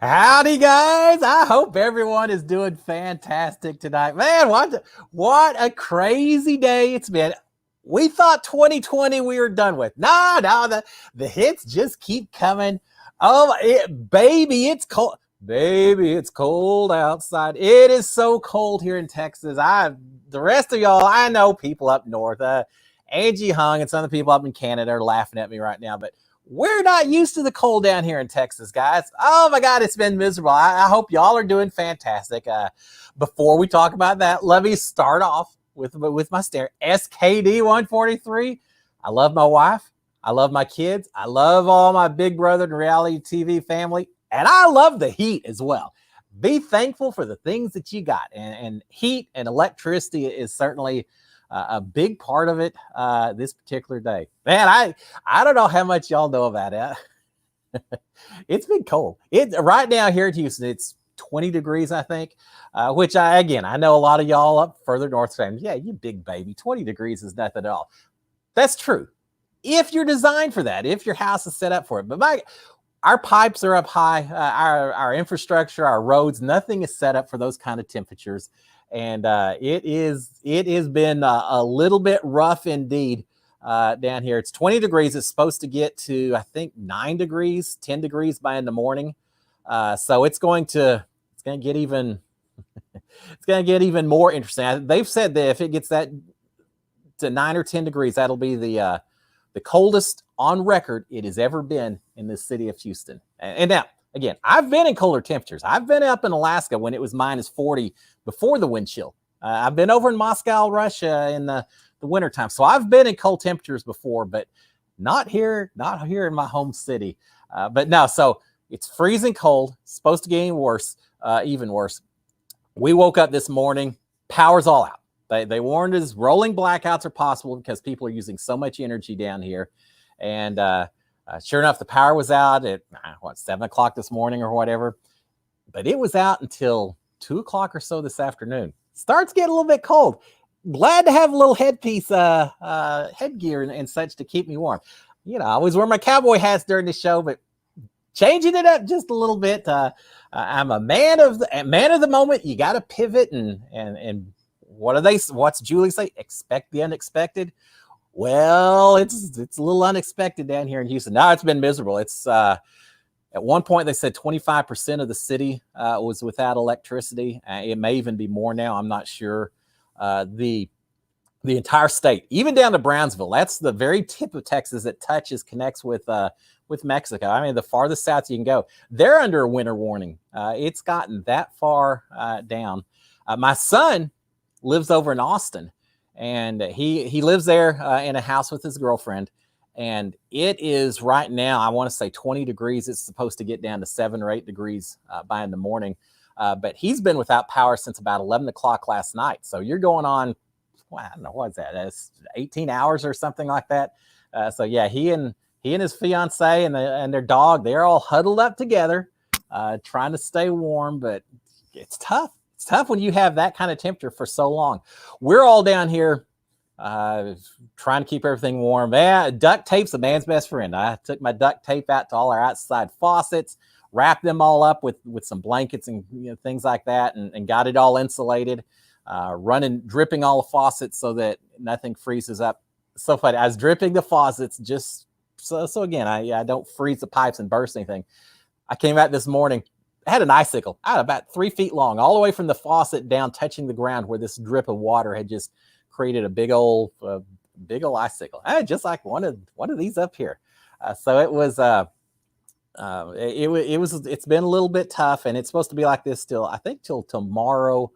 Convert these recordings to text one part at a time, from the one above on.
Howdy, guys. I hope everyone is doing fantastic tonight. Man, what a crazy day it's been. We thought 2020 we were done with. No, the hits just keep coming. Oh, baby, it's cold. Baby, it's cold outside. It is so cold here in Texas. The rest of y'all, I know people up north. Angie Hung and some of the people up in Canada are laughing at me right now, but we're not used to the cold down here in Texas, guys. Oh my God, it's been miserable. I hope y'all are doing fantastic. Before we talk about that, let me start off with my stare. SKD 143. I love my wife. I love my kids. I love all my Big Brother and reality TV family. And I love the heat as well. Be thankful for the things that you got. And heat and electricity is certainly a big part of it this particular day. Man, I don't know how much y'all know about it. It's been cold. Right now here in Houston, it's 20 degrees, I think, which I know a lot of y'all up further north saying, yeah, you big baby, 20 degrees is nothing at all. That's true. If you're designed for that, if your house is set up for it. But our pipes are up high, our infrastructure, our roads, nothing is set up for those kind of temperatures. And it has been a little bit rough indeed down here. It's 20 degrees. It's supposed to get to, I think, 9 degrees, 10 degrees by in the morning. So it's going to get even it's going to get even more interesting. They've said that if it gets that to 9 or 10 degrees, that'll be the coldest on record it has ever been in the city of Houston. And now, again, I've been in colder temperatures. I've been up in Alaska when it was minus 40 before the wind chill. I've been over in Moscow, Russia in the wintertime. So I've been in cold temperatures before, but not here in my home city. But no, so it's freezing cold. It's supposed to get even worse. We woke up this morning, power's all out. They warned us rolling blackouts are possible because people are using so much energy down here. And sure enough, the power was out at 7 o'clock this morning or whatever. But it was out until 2 o'clock or so this afternoon. Starts getting a little bit cold. Glad to have a little headpiece, headgear and such to keep me warm. You know, I always wear my cowboy hats during the show, but changing it up just a little bit. I'm a man of the moment. You got to pivot and what's Julie say? Expect the unexpected. Well, it's a little unexpected down here in Houston. Now it's been miserable. It's at one point they said 25% of the city was without electricity. It may even be more now. I'm not sure. The entire state, even down to Brownsville, that's the very tip of Texas that connects with Mexico. I mean, the farthest south you can go. They're under a winter warning. It's gotten that far down. My son lives over in Austin, and he lives there in a house with his girlfriend. And it is right now, I want to say 20 degrees. It's supposed to get down to 7 or 8 degrees by in the morning. But he's been without power since about 11 o'clock last night. So you're going on, I don't know, what's that? That's 18 hours or something like that. So yeah, he and his fiance and their dog, they're all huddled up together, trying to stay warm. But it's tough. It's tough when you have that kind of temperature for so long. We're all down here trying to keep everything warm. Duct tape's a man's best friend. I took my duct tape out to all our outside faucets, wrapped them all up with some blankets and things like that, and got it all insulated, dripping all the faucets so that nothing freezes up. So funny. I was dripping the faucets just so again, I don't freeze the pipes and burst anything. I came out this morning, had an icicle out about 3 feet long, all the way from the faucet down, touching the ground where this drip of water had just created a big old icicle. Just like one of these up here. So it was. It's been a little bit tough, and it's supposed to be like this still, I think, till tomorrow.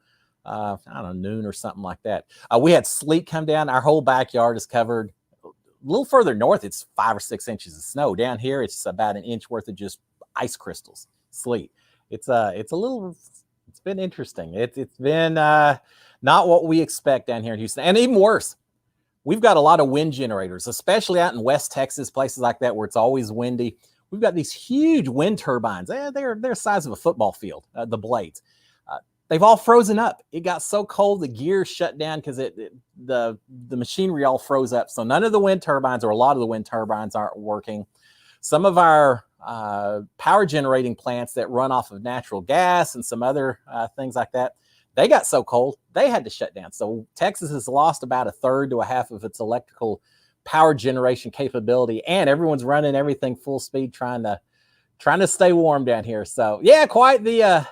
I don't know, noon or something like that. We had sleet come down. Our whole backyard is covered. A little further north, it's 5 or 6 inches of snow. Down here, it's about an inch worth of just ice crystals, sleet. It's been interesting. It's been not what we expect down here in Houston, and even worse. We've got a lot of wind generators, especially out in West Texas, places like that where it's always windy. We've got these huge wind turbines. They're the size of a football field, the blades. They've all frozen up. It got so cold, the gears shut down because the machinery all froze up. So none of the wind turbines, or a lot of the wind turbines, aren't working. Some of our power generating plants that run off of natural gas and some other things like that, they got so cold they had to shut down. So Texas has lost about a third to a half of its electrical power generation capability, and everyone's running everything full speed trying to stay warm down here. So yeah, quite the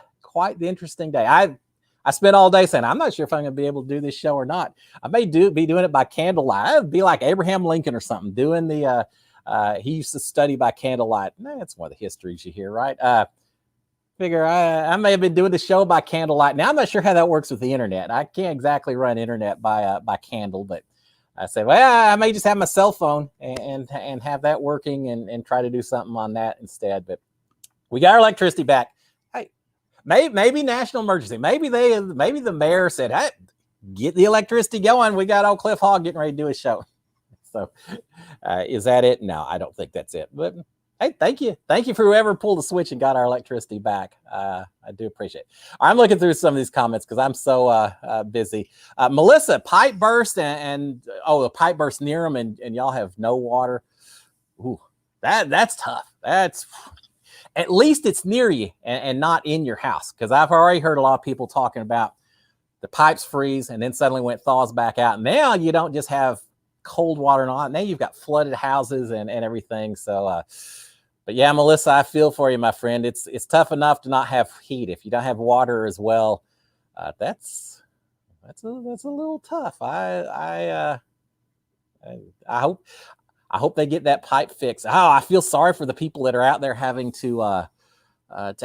interesting day. I spent all day saying I'm not sure if I'm going to be able to do this show or not. I may be doing it by candlelight. I'd be like Abraham Lincoln or something doing the. He used to study by candlelight. That's one of the histories you hear, right? Figure I may have been doing the show by candlelight. Now I'm not sure how that works with the internet. I can't exactly run internet by candle, but I said, well, I may just have my cell phone and have that working and try to do something on that instead. But we got our electricity back. Hey, maybe national emergency. Maybe the mayor said, hey, get the electricity going. We got old Cliff Hogg getting ready to do a show. So is that it? No, I don't think that's it. But hey, thank you for whoever pulled the switch and got our electricity back. I do appreciate it. I'm looking through some of these comments because I'm so busy. Melissa, pipe burst and the pipe burst near them and y'all have no water. Ooh, that's tough. That's at least it's near you and not in your house, because I've already heard a lot of people talking about the pipes freeze and then suddenly when it thaws back out. Now you don't just have cold water and all that. Now you've got flooded houses and everything. So but yeah, Melissa, I feel for you, my friend. It's tough enough to not have heat. If you don't have water as well, that's a little tough. I hope they get that pipe fixed. Oh, I feel sorry for the people that are out there having to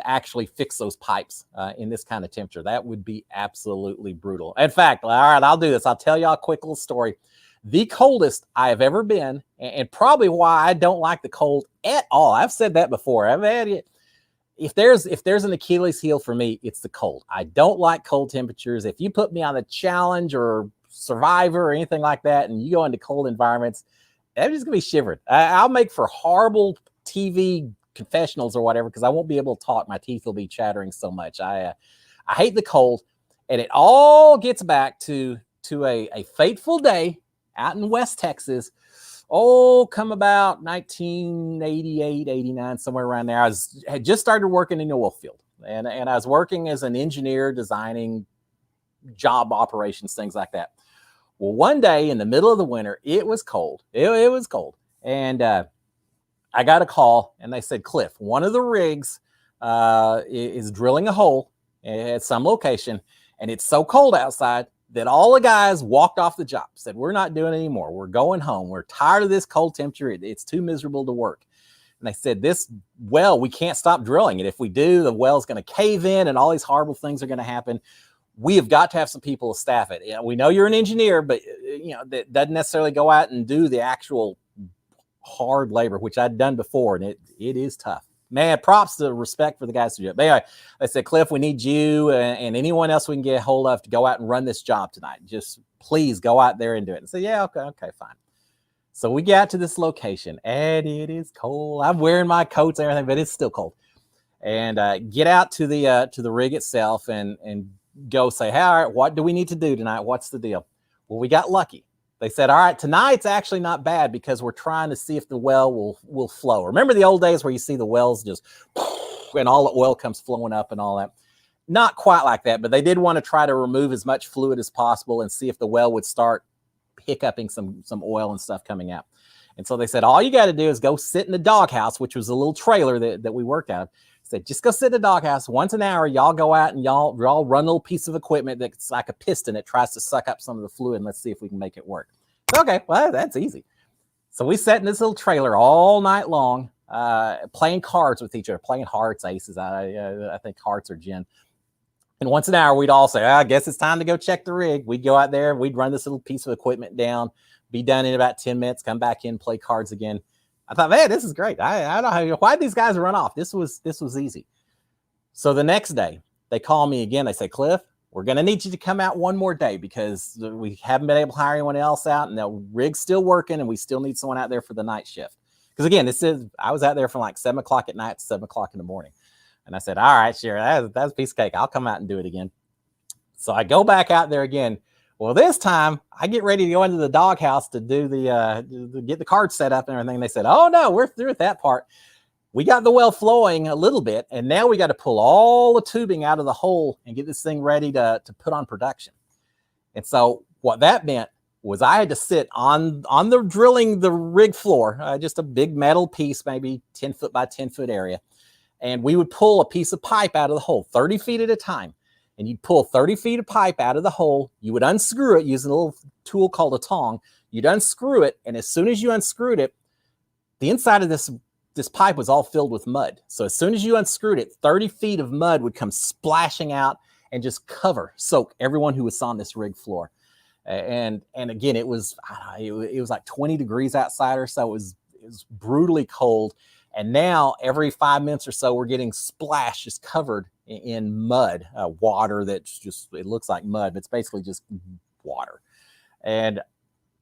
actually fix those pipes in this kind of temperature. That would be absolutely brutal. In fact, all right, I'll do this. I'll tell y'all a quick little story. The coldest I have ever been, and probably why I don't like the cold at all. I've said that before. I've had it. If there's an Achilles heel for me, it's the cold. I don't like cold temperatures. If you put me on a challenge or Survivor or anything like that, and you go into cold environments, I'm just gonna be shivering. I'll make for horrible TV confessionals or whatever, because I won't be able to talk. My teeth will be chattering so much. I hate the cold, and it all gets back to a fateful day out in West Texas. Come about 1988, 89, somewhere around there. I had just started working in the oil field, and I was working as an engineer designing job operations, things like that. Well, one day in the middle of the winter, it was cold. It was cold. And I got a call, and they said, Cliff, one of the rigs is drilling a hole at some location, and it's so cold outside that all the guys walked off the job, said, we're not doing it anymore. We're going home. We're tired of this cold temperature. It's too miserable to work. And they said, this well, we can't stop drilling it. If we do, the well's going to cave in and all these horrible things are going to happen. We have got to have some people to staff it. We know you're an engineer, but that doesn't necessarily go out and do the actual hard labor, which I'd done before, and it is tough. Man, props to respect for the guys who do it. But anyway, they said, Cliff, we need you and anyone else we can get a hold of to go out and run this job tonight. Just please go out there and do it. And say, yeah, okay, fine. So we get to this location, and it is cold. I'm wearing my coats and everything, but it's still cold. And get out to the rig itself and go say, hey, all right, what do we need to do tonight? What's the deal? Well, we got lucky. They said, all right, tonight's actually not bad because we're trying to see if the well will flow. Remember the old days where you see the wells just, and all the oil comes flowing up and all that? Not quite like that, but they did want to try to remove as much fluid as possible and see if the well would start hiccuping some oil and stuff coming out. And so they said, all you got to do is go sit in the doghouse, which was a little trailer that we worked out of. Said, just go sit in the doghouse once an hour. Y'all go out and y'all run a little piece of equipment that's like a piston that tries to suck up some of the fluid, and let's see if we can make it work. Okay, well, that's easy. So we sat in this little trailer all night long, playing cards with each other, playing hearts, aces. I think hearts or gin. And once an hour, we'd all say, I guess it's time to go check the rig. We'd go out there, we'd run this little piece of equipment down, be done in about 10 minutes, come back in, play cards again. I thought, man, this is great. I don't know why these guys run off. This was easy. So the next day, they call me again. They say, Cliff, we're going to need you to come out one more day because we haven't been able to hire anyone else out, and the rig's still working, and we still need someone out there for the night shift. Because again, I was out there from like 7 o'clock at night to 7 o'clock in the morning. And I said, all right, sure, that's a piece of cake. I'll come out and do it again. So I go back out there again. Well, this time I get ready to go into the doghouse to do to get the cards set up and everything. They said, oh no, we're through with that part. we got the well flowing a little bit, and now we got to pull all the tubing out of the hole and get this thing ready to put on production. And so what that meant was I had to sit on the drilling the rig floor, just a big metal piece, maybe 10 foot by 10 foot area. And we would pull a piece of pipe out of the hole 30 feet at a time. And you'd pull 30 feet of pipe out of the hole. You would unscrew it using a little tool called a tong. You'd unscrew it. And as soon as you unscrewed it, the inside of this pipe was all filled with mud. So as soon as you unscrewed it, 30 feet of mud would come splashing out and just soak everyone who was on this rig floor. And again, it was like 20 degrees outside or so. It was brutally cold. And now every 5 minutes or so, we're getting splashed, just covered in mud, water that's just, it looks like mud, but it's basically just water. And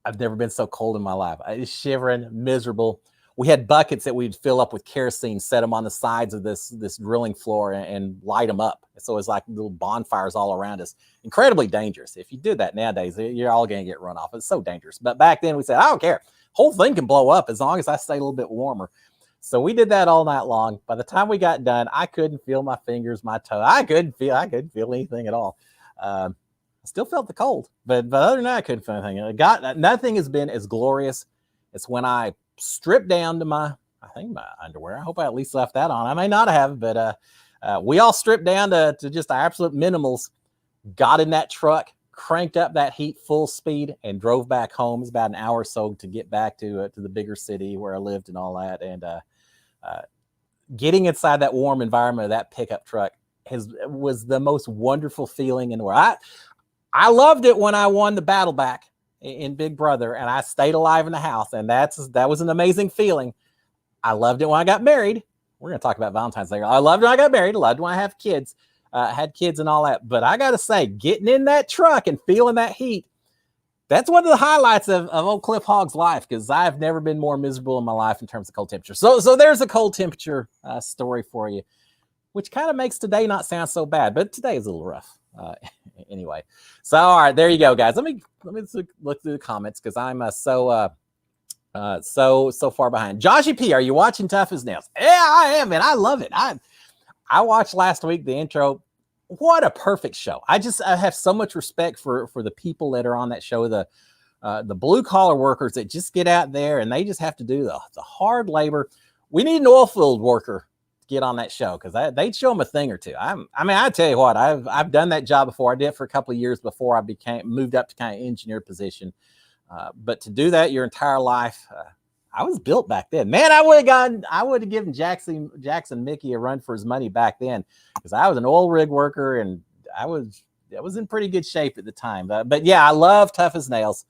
I've never been so cold in my life. I was shivering, miserable. We had buckets that we'd fill up with kerosene, set them on the sides of this drilling floor and light them up. So it was like little bonfires all around us. Incredibly dangerous. If you do that nowadays, you're all going to get run off. It's so dangerous. But back then we said, I don't care. Whole thing can blow up as long as I stay a little bit warmer. So we did that all night long. By the time we got done, I couldn't feel my fingers, my toe. I couldn't feel anything at all. I still felt the cold, but other than that, I couldn't feel anything. Nothing has been as glorious as when I stripped down to my underwear. I hope I at least left that on. I may not have, but we all stripped down to just our absolute minimals, got in that truck, cranked up that heat full speed, and drove back home. It's about an hour or so to get back to the bigger city where I lived and all that. And getting inside that warm environment of that pickup truck was the most wonderful feeling in the world. I loved it when I won the battle back in Big Brother and I stayed alive in the house, and that was an amazing feeling. I loved it when I got married. We're going to talk about Valentine's Day. I loved when I got married. I loved when I had kids and all that. But I got to say, getting in that truck and feeling that heat, that's one of the highlights of old Cliff Hogg's life, because I've never been more miserable in my life in terms of cold temperature. So there's a cold temperature story for you, which kind of makes today not sound so bad, but today is a little rough. Anyway, so all right, there you go, guys. Let me look through the comments, because I'm so far behind. Joshy P, are you watching Tough as Nails? Yeah, I am, and I love it. I watched last week the intro. What a perfect show. I have so much respect for the people that are on that show, the blue collar workers that just get out there and they just have to do the hard labor. We need an oil field worker to get on that show, because they'd show them a thing or two. I tell you what, I've done that job before. I did it for a couple of years before I moved up to kind of engineer position. But to do that your entire life, I was built back then. Man, I would have given Jackson Mickey a run for his money back then, because I was an oil rig worker and I was in pretty good shape at the time. But yeah, I love Tough as Nails.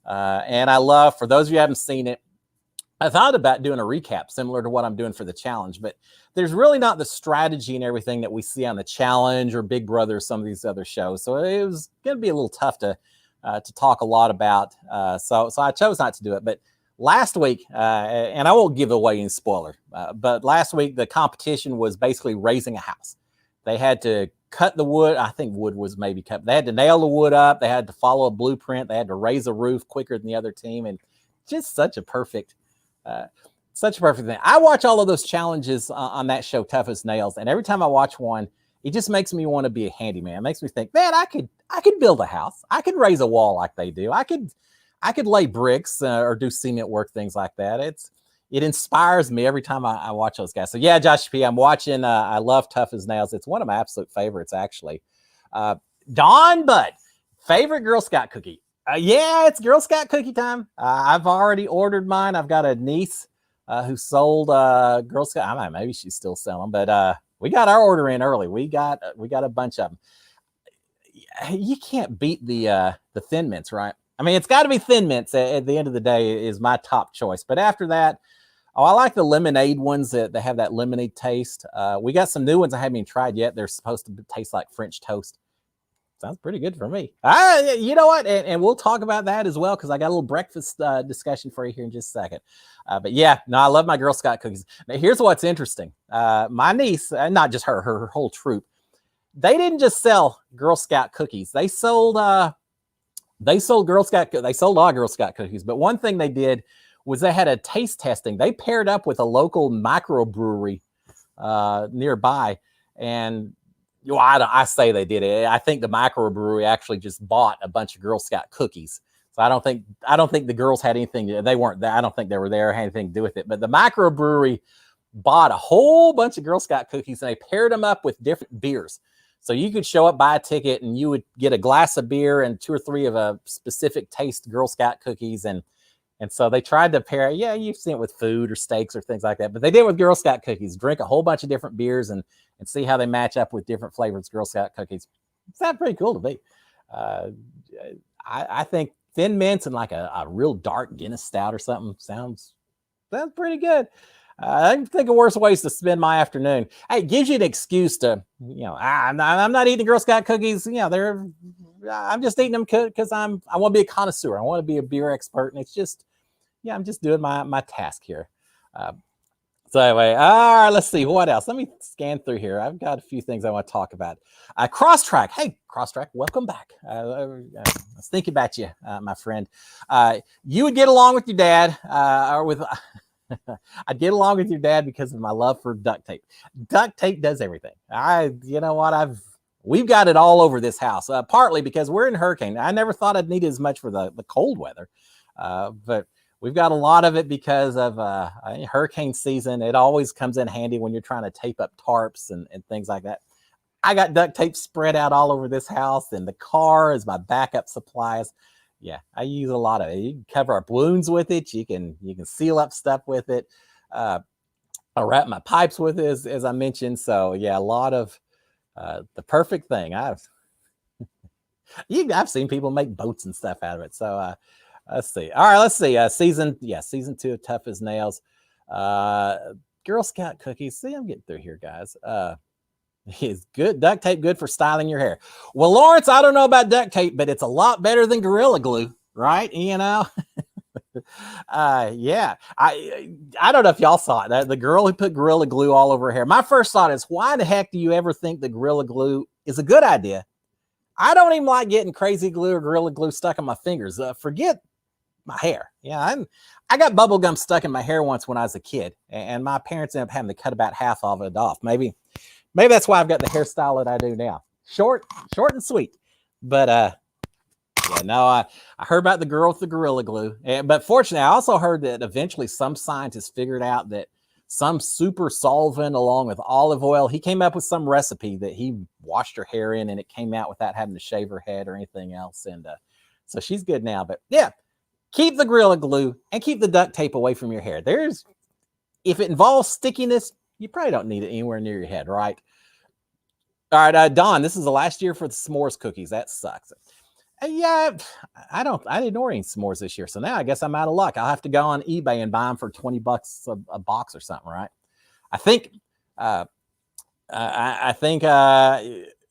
And I love, for those of you who haven't seen it, I thought about doing a recap similar to what I'm doing for the challenge, but there's really not the strategy and everything that we see on the challenge or Big Brother or some of these other shows. So it was going to be a little tough to talk a lot about. So I chose not to do it. But last week, and I won't give away any spoiler, but last week the competition was basically raising a house. They had to cut the wood. I think wood was maybe cut. They had to nail the wood up. They had to follow a blueprint. They had to raise a roof quicker than the other team. And just such a perfect thing. I watch all of those challenges on that show, Tough as Nails. And every time I watch one, it just makes me want to be a handyman. It makes me think, man, I could build a house. I could raise a wall like they do. I could lay bricks or do cement work, things like that. It inspires me every time I watch those guys. So yeah, Josh P, I'm watching. I love Tough as Nails. It's one of my absolute favorites, actually. Dawn Bud, favorite Girl Scout cookie. Yeah, it's Girl Scout cookie time. I've already ordered mine. I've got a niece who sold Girl Scout. I don't know, maybe she's still selling, but we got our order in early. We got a bunch of them. You can't beat the Thin Mints, right? I mean, it's got to be Thin Mints at the end of the day is my top choice. But after that, I like the lemonade ones that have that lemonade taste. We got some new ones I haven't even tried yet. They're supposed to taste like French toast. Sounds pretty good for me. You know what? And we'll talk about that as well, because I got a little breakfast discussion for you here in just a second. But yeah, no, I love my Girl Scout cookies. Now, here's what's interesting. My niece, not just her whole troop, they didn't just sell Girl Scout cookies. They sold all Girl Scout cookies. But one thing they did was they had a taste testing. They paired up with a local microbrewery nearby, and I say they did it. I think the microbrewery actually just bought a bunch of Girl Scout cookies. So I don't think the girls had anything. They weren't there. I don't think they were there or had anything to do with it. But the microbrewery bought a whole bunch of Girl Scout cookies, and they paired them up with different beers. So you could show up, buy a ticket, and you would get a glass of beer and 2 or 3 of a specific taste Girl Scout cookies. And so they tried to pair. Yeah, you've seen it with food or steaks or things like that, but they did it with Girl Scout cookies. Drink a whole bunch of different beers and see how they match up with different flavors Girl Scout cookies. It's not pretty cool to me. I think Thin Mints and like a real dark Guinness Stout or something sounds pretty good. I can think of worse ways to spend my afternoon. Hey, it gives you an excuse to, I'm not eating Girl Scout cookies. I'm just eating them because I want to be a connoisseur. I want to be a beer expert, and it's just, I'm just doing my task here. So anyway, all right, let's see what else. Let me scan through here. I've got a few things I want to talk about. Crosstrack. Hey, Crosstrack, welcome back. I was thinking about you, my friend. You would get along with your dad, or with. I'd get along with your dad because of my love for duct tape. Duct tape does everything. We've got it all over this house. Partly because we're in hurricane. I never thought I'd need it as much for the cold weather, but we've got a lot of it because of hurricane season. It always comes in handy when you're trying to tape up tarps and things like that. I got duct tape spread out all over this house, and the car is my backup supplies. Yeah, I use a lot of it. You can cover up wounds with it. You can seal up stuff with it. I wrap my pipes with it, as I mentioned. So yeah, a lot of the perfect thing. I've seen people make boats and stuff out of it. So let's see. All right, let's see. Season 2 of Tough as Nails. Girl Scout cookies. See, I'm getting through here, guys. Is good duct tape good for styling your hair? Well, Lawrence, I don't know about duct tape, but it's a lot better than Gorilla Glue, right? Yeah. I don't know if y'all saw it. The girl who put Gorilla Glue all over her hair. My first thought is, why the heck do you ever think that Gorilla Glue is a good idea? I don't even like getting crazy glue or Gorilla Glue stuck on my fingers. Forget my hair. Yeah, I got bubble gum stuck in my hair once when I was a kid, and my parents ended up having to cut about half of it off. Maybe that's why I've got the hairstyle that I do now. Short and sweet. But I heard about the girl with the Gorilla Glue. But fortunately, I also heard that eventually some scientists figured out that some super solvent along with olive oil, he came up with some recipe that he washed her hair in, and it came out without having to shave her head or anything else. And so she's good now. But yeah, keep the Gorilla Glue and keep the duct tape away from your hair. If it involves stickiness, you probably don't need it anywhere near your head, right? All right, Don, this is the last year for the s'mores cookies. That sucks. Yeah, I didn't order any s'mores this year, so now I guess I'm out of luck. I'll have to go on eBay and buy them for $20 a box or something, right? I think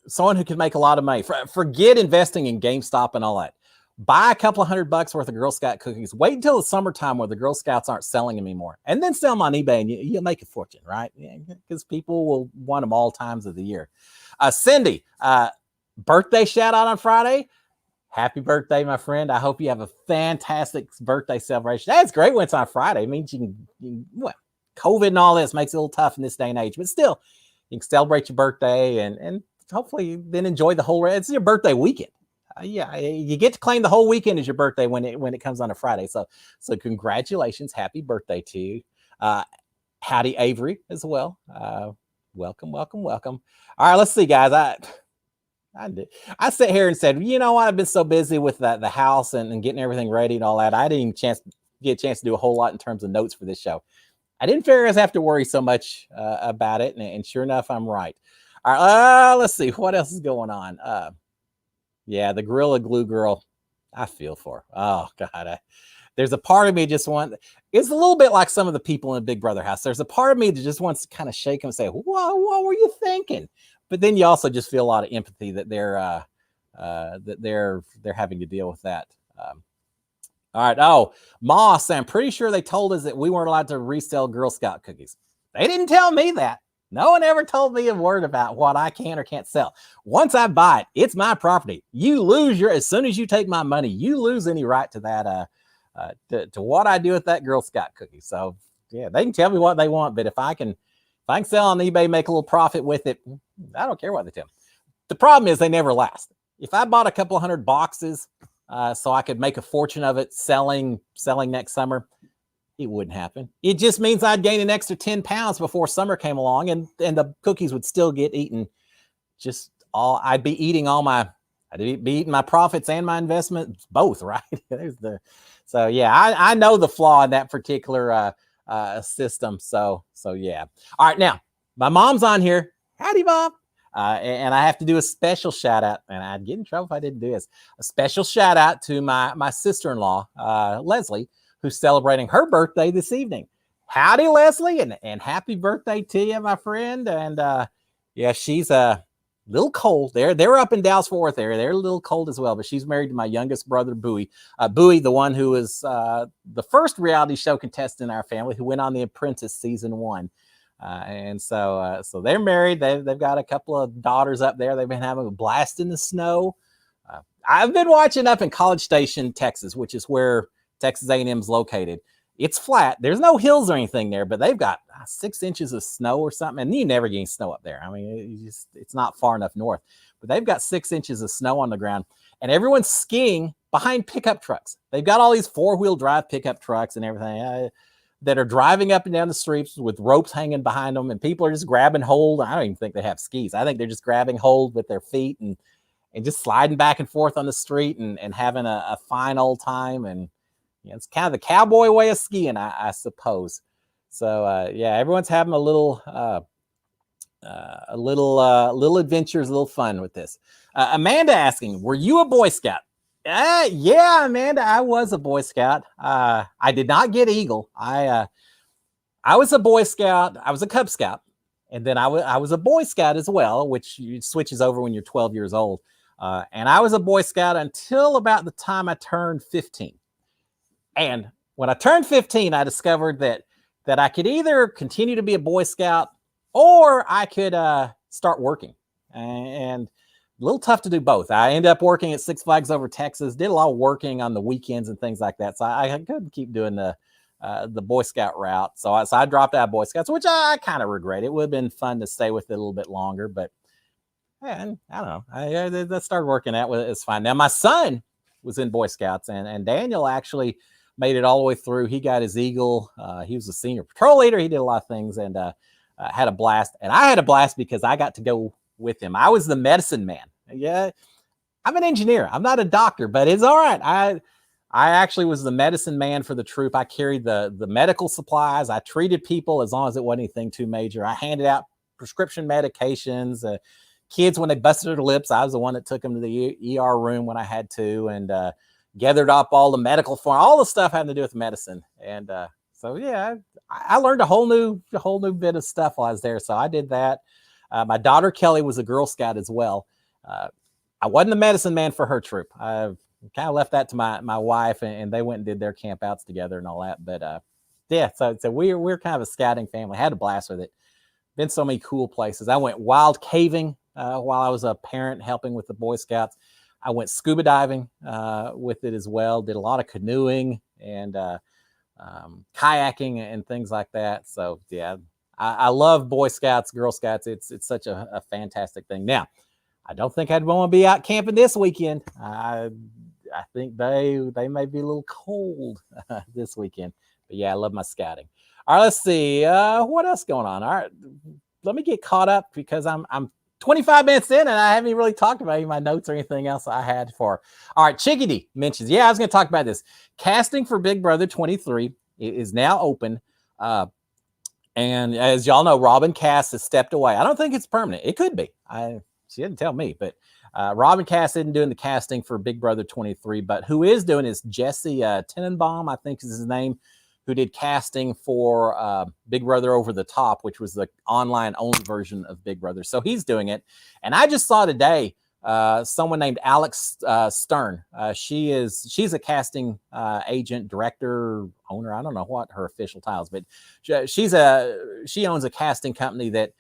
someone who can make a lot of money. Forget investing in GameStop and all that. Buy a couple of $100 worth of Girl Scout cookies. Wait until the summertime where the Girl Scouts aren't selling them anymore, and then sell them on eBay, and you'll make a fortune, right? Because people will want them all times of the year. Cindy, birthday shout out on Friday. Happy birthday, my friend. I hope you have a fantastic birthday celebration. That's great when it's on Friday. It means you can COVID and all this makes it a little tough in this day and age, but still, you can celebrate your birthday and hopefully then enjoy the whole. It's your birthday weekend. You get to claim the whole weekend as your birthday when it comes on a Friday. So congratulations, happy birthday to you. Howdy, Avery, as well. Welcome. All right, let's see, guys. I sat here and said, you know what? I've been so busy with the house and getting everything ready and all that. I didn't even get a chance to do a whole lot in terms of notes for this show. I didn't figure I'd have to worry so much about it. And sure enough, I'm right. All right, let's see. What else is going on? The Gorilla Glue girl, I feel for her. Oh, God. There's a part of me it's a little bit like some of the people in Big Brother house. There's a part of me that just wants to kind of shake them and say, whoa, what were you thinking? But then you also just feel a lot of empathy that they're having to deal with that. All right. Oh, Moss, I'm pretty sure they told us that we weren't allowed to resell Girl Scout cookies. They didn't tell me that. No one ever told me a word about what I can or can't sell. Once I buy it, it's my property. You lose as soon as you take my money, you lose any right to that to what I do with that Girl Scout cookie. So yeah, they can tell me what they want, but if I can sell on eBay, make a little profit with it, I don't care what they tell me. The problem is they never last. If I bought a couple of 100 boxes so I could make a fortune of it selling next summer, it wouldn't happen. It just means I'd gain an extra 10 pounds before summer came along, and the cookies would still get eaten. I'd be eating my profits and my investments both, right? So yeah, I know the flaw in that particular system. So yeah. All right, now my mom's on here. Howdy, Mom. And I have to do a special shout out, and I'd get in trouble if I didn't do this. A special shout out to my sister-in-law, Leslie, who's celebrating her birthday this evening. Howdy, Leslie, and happy birthday to you, my friend. And yeah, she's a little cold. They're up in Dallas-Fort Worth area. They're a little cold as well, but she's married to my youngest brother, Bowie. Bowie, the one who was the first reality show contestant in our family, who went on The Apprentice season 1. And so they're married. They've got a couple of daughters up there. They've been having a blast in the snow. I've been watching up in College Station, Texas, which is where Texas A&M is located. It's flat. There's no hills or anything there, but they've got 6 inches of snow or something. And you never get any snow up there. I mean, it's not far enough north. But they've got 6 inches of snow on the ground. And everyone's skiing behind pickup trucks. They've got all these 4-wheel drive pickup trucks and everything. That are driving up and down the streets with ropes hanging behind them, and people are just grabbing hold. I don't even think they have skis. I think they're just grabbing hold with their feet and just sliding back and forth on the street and having a fine old time. And it's kind of the cowboy way of skiing, I suppose. So yeah, everyone's having a little adventures, a little fun with this. Amanda asking, were you a Boy Scout? Yeah, Amanda, I was a Boy Scout. I did not get Eagle. I was a Boy Scout. I was a Cub Scout, and then I was a Boy Scout as well, which switches over when you're 12 years old. And I was a Boy Scout until about the time I turned 15. And when I turned 15, I discovered that I could either continue to be a Boy Scout or I could start working. And a little tough to do both. I ended up working at Six Flags Over Texas, did a lot of working on the weekends and things like that. So I couldn't keep doing the Boy Scout route. So I dropped out of Boy Scouts, which I kind of regret. It would have been fun to stay with it a little bit longer, but man, I don't know. I started working out with it. It's fine. Now my son was in Boy Scouts, and Daniel actually made it all the way through. He got his Eagle. He was a senior patrol leader. He did a lot of things and had a blast. And I had a blast because I got to go with him. I was the medicine man. Yeah, I'm an engineer. I'm not a doctor, but it's all right. I actually was the medicine man for the troop. I carried the medical supplies. I treated people as long as it wasn't anything too major. I handed out prescription medications. Kids, when they busted their lips, I was the one that took them to the ER room when I had to, and gathered up all the medical form, all the stuff having to do with medicine. And so yeah, I learned a whole new bit of stuff while I was there. So I did that. My daughter Kelly was a Girl Scout as well. I wasn't the medicine man for her troop. I kind of left that to my wife, and they went and did their camp outs together and all that. But yeah, so we're kind of a scouting family. Had a blast with it. Been so many cool places. I went wild caving while I was a parent helping with the Boy Scouts. I went scuba diving with it as well. Did a lot of canoeing and kayaking and things like that. So yeah, I love Boy Scouts, Girl Scouts. It's such a fantastic thing. Now, I don't think I'd want to be out camping this weekend. I think they may be a little cold this weekend. But yeah, I love my scouting. All right, let's see. What else going on? All right, let me get caught up because I'm 25 minutes in and I haven't really talked about any of my notes or anything else I had for. All right, Chickadee mentions, yeah, I was going to talk about this. Casting for Big Brother 23 is now open. And as y'all know, Robin Cass has stepped away. I don't think it's permanent. It could be. She didn't tell me, but Robin Cass isn't doing the casting for Big Brother 23, but who is doing is Jesse Tenenbaum, I think is his name, who did casting for Big Brother Over the Top, which was the online-only version of Big Brother. So he's doing it. And I just saw today someone named Alex Stern. She's a casting agent, director, owner. I don't know what her official titles, but she owns a casting company that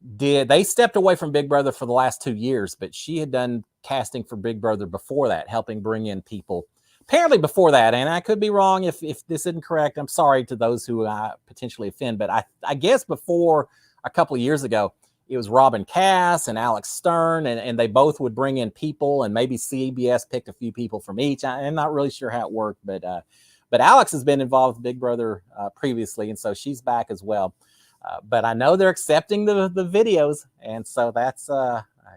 they stepped away from Big Brother for the last 2 years, but she had done casting for Big Brother before that, helping bring in people apparently before that, and I could be wrong if this isn't correct. I'm sorry to those who I potentially offend, but I guess before a couple of years ago, it was Robin Cass and Alex Stern, and they both would bring in people, and maybe CBS picked a few people from each. I'm not really sure how it worked, but Alex has been involved with Big Brother previously, and so she's back as well. But I know they're accepting the videos, and so that's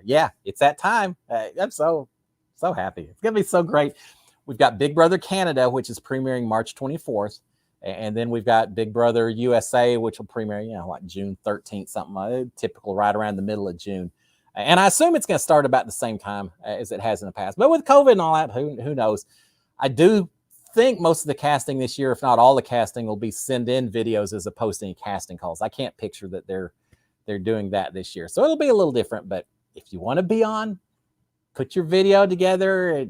yeah, it's that time. I'm so happy. It's gonna be so great. We've got Big Brother Canada, which is premiering March 24th. And then we've got Big Brother USA, which will premiere, like June 13th, something typical right around the middle of June. And I assume it's going to start about the same time as it has in the past. But with COVID and all that, who knows? I do think most of the casting this year, if not all the casting, will be send in videos as opposed to any casting calls. I can't picture that they're doing that this year. So it'll be a little different. But if you want to be on, put your video together.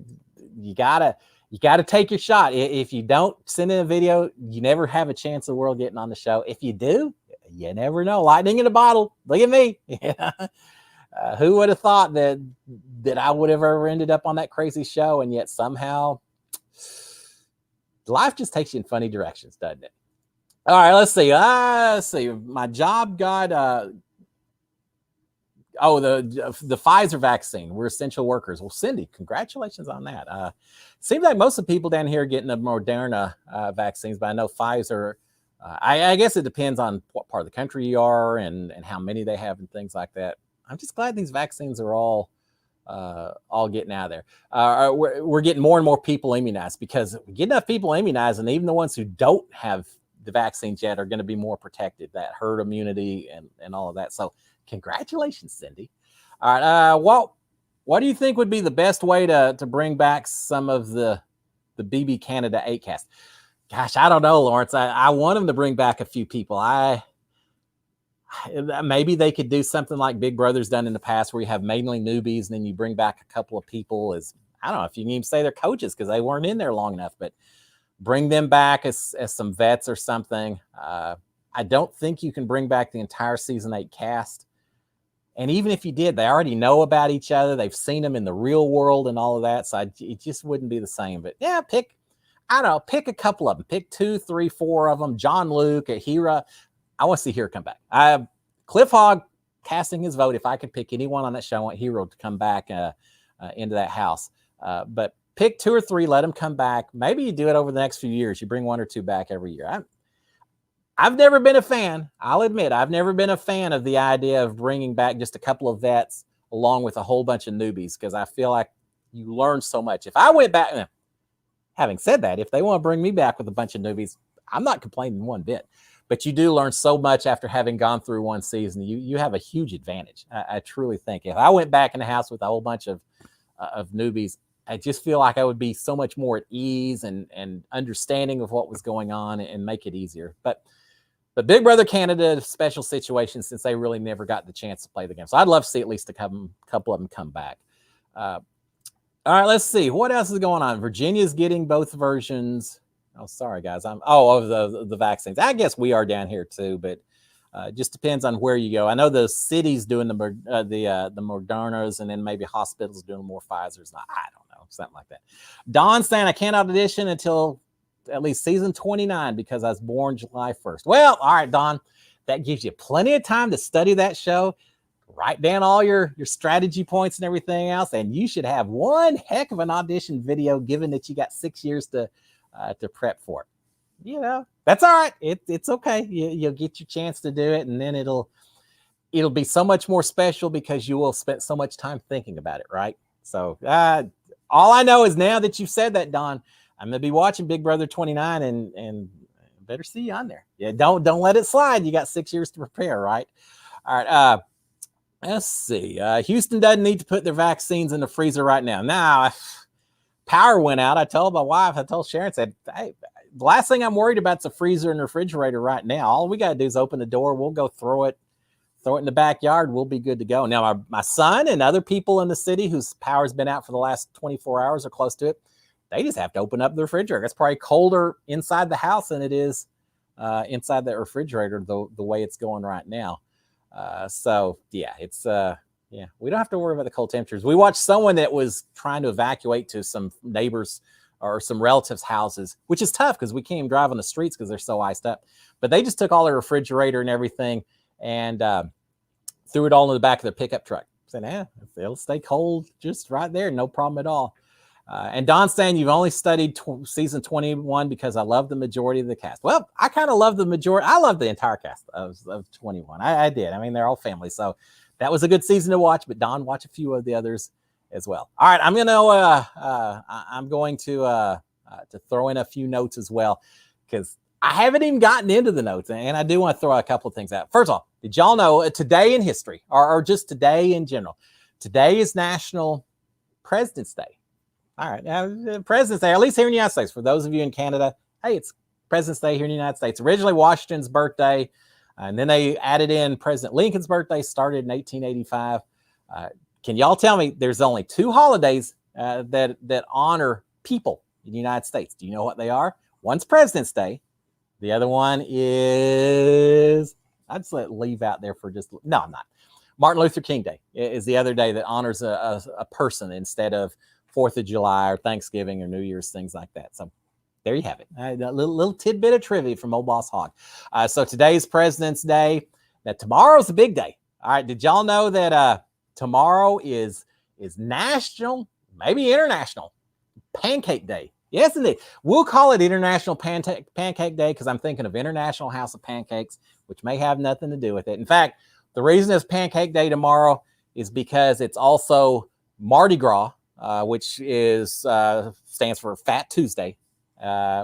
You gotta take your shot. If you don't send in a video, you never have a chance in the world getting on the show. If you do, you never know. Lightning in a bottle. Look at me. Who would have thought that I would have ever ended up on that crazy show? And yet somehow life just takes you in funny directions, doesn't it? All right, let's see. My job got the Pfizer vaccine. We're essential workers. Well, Cindy, congratulations on that. Seems like most of the people down here are getting the Moderna vaccines, but I know Pfizer, I guess it depends on what part of the country you are and how many they have and things like that. I'm just glad these vaccines are all getting out of there. We're getting more and more people immunized, because we get enough people immunized, and even the ones who don't have the vaccines yet are going to be more protected, that herd immunity and all of that. So congratulations, Cindy. All right. What do you think would be the best way to bring back some of the BB Canada 8 cast? Gosh, I don't know, Lawrence. I want them to bring back a few people. Maybe they could do something like Big Brother's done in the past, where you have mainly newbies and then you bring back a couple of people as, I don't know if you can even say they're coaches because they weren't in there long enough, but bring them back as some vets or something. I don't think you can bring back the entire season 8 cast. And even if you did, they already know about each other. They've seen them in the real world and all of that. So it just wouldn't be the same. But yeah, pick a couple of them. Pick 2, 3, 4 of them. John Luke, Ahira. I want to see Hero come back. Cliff Hogg casting his vote. If I could pick anyone on that show, I want Hero to come back into that house. But pick 2 or 3, let them come back. Maybe you do it over the next few years. You bring 1 or 2 back every year. I've never been a fan. I'll admit, I've never been a fan of the idea of bringing back just a couple of vets along with a whole bunch of newbies, because I feel like you learn so much. If I went back, having said that, if they want to bring me back with a bunch of newbies, I'm not complaining one bit. But you do learn so much after having gone through one season. You have a huge advantage. I truly think. If I went back in the house with a whole bunch of newbies, I just feel like I would be so much more at ease and understanding of what was going on and make it easier. But Big Brother Canada, special situation, since they really never got the chance to play the game. So I'd love to see at least a couple of them come back. All right, let's see. What else is going on? Virginia's getting both versions. Oh, sorry, guys. Of the vaccines. I guess we are down here too, but it just depends on where you go. I know the city's doing the Modernas, and then maybe hospitals doing more Pfizer's. I don't know, something like that. Don saying I can't audition until at least season 29 because I was born July 1st. Well, all right, Don, that gives you plenty of time to study that show, write down all your strategy points and everything else, and you should have one heck of an audition video, given that you got 6 years to prep for it. That's all right. It's okay. You'll get your chance to do it, and then it'll be so much more special because you will spend so much time thinking about it, right? So all I know is, now that you've said that, Don, I'm gonna be watching Big Brother 29, and better see you on there. Yeah, don't let it slide. You got 6 years to prepare, right? All right. Let's see. Houston doesn't need to put their vaccines in the freezer right now. Now, if power went out, I told my wife, I told Sharon, said, hey, the last thing I'm worried about is a freezer and refrigerator right now. All we got to do is open the door. We'll go throw it in the backyard. We'll be good to go. Now, my son and other people in the city whose power's been out for the last 24 hours or close to it, they just have to open up the refrigerator. It's probably colder inside the house than it is inside the refrigerator, the way it's going right now. So yeah, it's we don't have to worry about the cold temperatures. We watched someone that was trying to evacuate to some neighbors or some relatives' houses, which is tough because we can't even drive on the streets because they're so iced up. But they just took all their refrigerator and everything and threw it all in the back of their pickup truck. Said, it'll stay cold just right there, no problem at all. And Don's saying you've only studied season 21 because I love the majority of the cast. Well, I kind of love the majority. I love the entire cast of 21. I did. I mean, they're all family. So that was a good season to watch, but Don watched a few of the others as well. All right, I'm going to throw in a few notes as well because I haven't even gotten into the notes, and I do want to throw a couple of things out. First of all, did y'all know today in history, or just today in general, today is National President's Day. All right, President's Day, at least here in the United States. For those of you in Canada, hey, it's President's Day here in the United States. Originally Washington's birthday, and then they added in President Lincoln's birthday, started in 1885. Can y'all tell me there's only two holidays that honor people in the United States? Do you know what they are? One's President's Day. The other one is, I'd just leave out there for just, no, I'm not. Martin Luther King Day is the other day that honors a person instead of 4th of July or Thanksgiving or New Year's, things like that. So there you have it. A little tidbit of trivia from old boss Hogg. So today's President's Day. Now tomorrow's a big day. All right, did y'all know that tomorrow is National, maybe International Pancake Day? Yes, indeed. We'll call it International Pancake Day because I'm thinking of International House of Pancakes, which may have nothing to do with it. In fact, the reason it's Pancake Day tomorrow is because it's also Mardi Gras, which is stands for Fat Tuesday,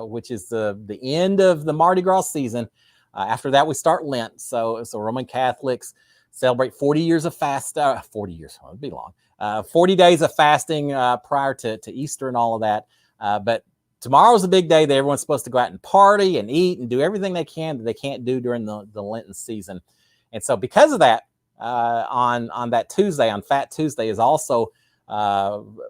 which is the end of the Mardi Gras season. After that, we start Lent. So Roman Catholics celebrate 40 years of fast. 40 years, it'd be long. 40 days of fasting prior to Easter and all of that. But tomorrow's a big day that everyone's supposed to go out and party and eat and do everything they can that they can't do during the Lenten season. And so because of that, on that Tuesday, on Fat Tuesday, is also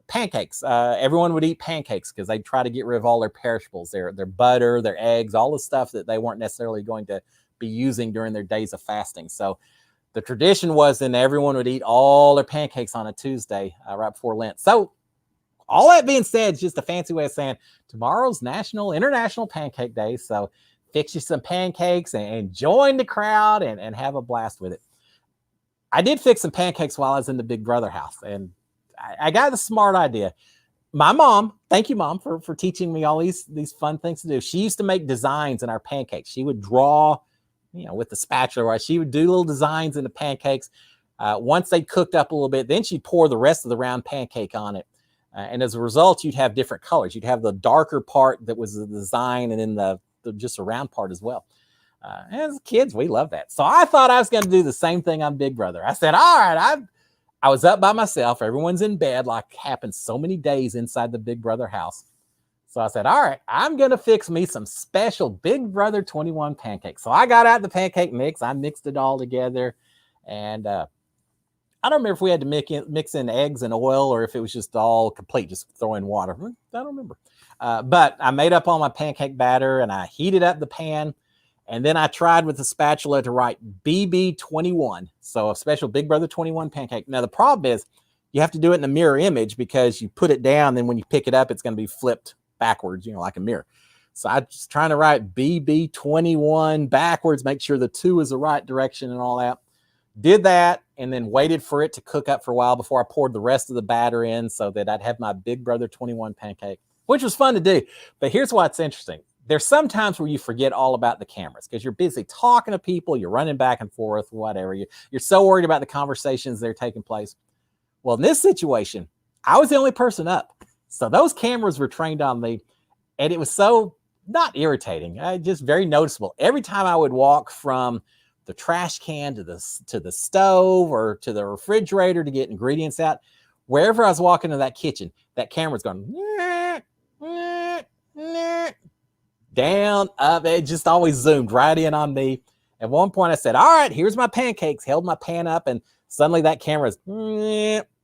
pancakes. Everyone would eat pancakes because they try to get rid of all their perishables, their butter, their eggs, all the stuff that they weren't necessarily going to be using during their days of fasting. So the tradition was then everyone would eat all their pancakes on a Tuesday right before Lent. So all that being said, it's just a fancy way of saying tomorrow's International Pancake Day. So fix you some pancakes and join the crowd and have a blast with it. I did fix some pancakes while I was in the Big Brother house, and I got a smart idea. My mom, thank you, Mom, for teaching me all these fun things to do. She used to make designs in our pancakes. She would draw, with the spatula, right? She would do little designs in the pancakes. Once they cooked up a little bit, then she'd pour the rest of the round pancake on it. And as a result, you'd have different colors. You'd have the darker part that was the design, and then the just a round part as well. As kids, we love that. So I thought I was going to do the same thing on Big Brother. I said, all right, I was up by myself. Everyone's in bed, like happens so many days inside the Big Brother house. So I said, all right, I'm going to fix me some special Big Brother 21 pancakes. So I got out the pancake mix. I mixed it all together. And I don't remember if we had to mix in eggs and oil or if it was just all complete, just throw in water. I don't remember. But I made up all my pancake batter and I heated up the pan. And then I tried with the spatula to write BB21. So a special Big Brother 21 pancake. Now, the problem is you have to do it in a mirror image because you put it down. Then when you pick it up, it's going to be flipped backwards, like a mirror. So I was trying to write BB21 backwards, make sure the 2 is the right direction and all that. Did that and then waited for it to cook up for a while before I poured the rest of the batter in so that I'd have my Big Brother 21 pancake, which was fun to do. But here's what's interesting. There's some times where you forget all about the cameras because you're busy talking to people, you're running back and forth, whatever. You're so worried about the conversations that are taking place. Well, in this situation, I was the only person up. So those cameras were trained on me, and it was so not irritating, just very noticeable. Every time I would walk from the trash can to the stove or to the refrigerator to get ingredients out, wherever I was walking to that kitchen, that camera's going down, up. It just always zoomed right in on me. At one point I said, all right, here's my pancakes, held my pan up, and suddenly that camera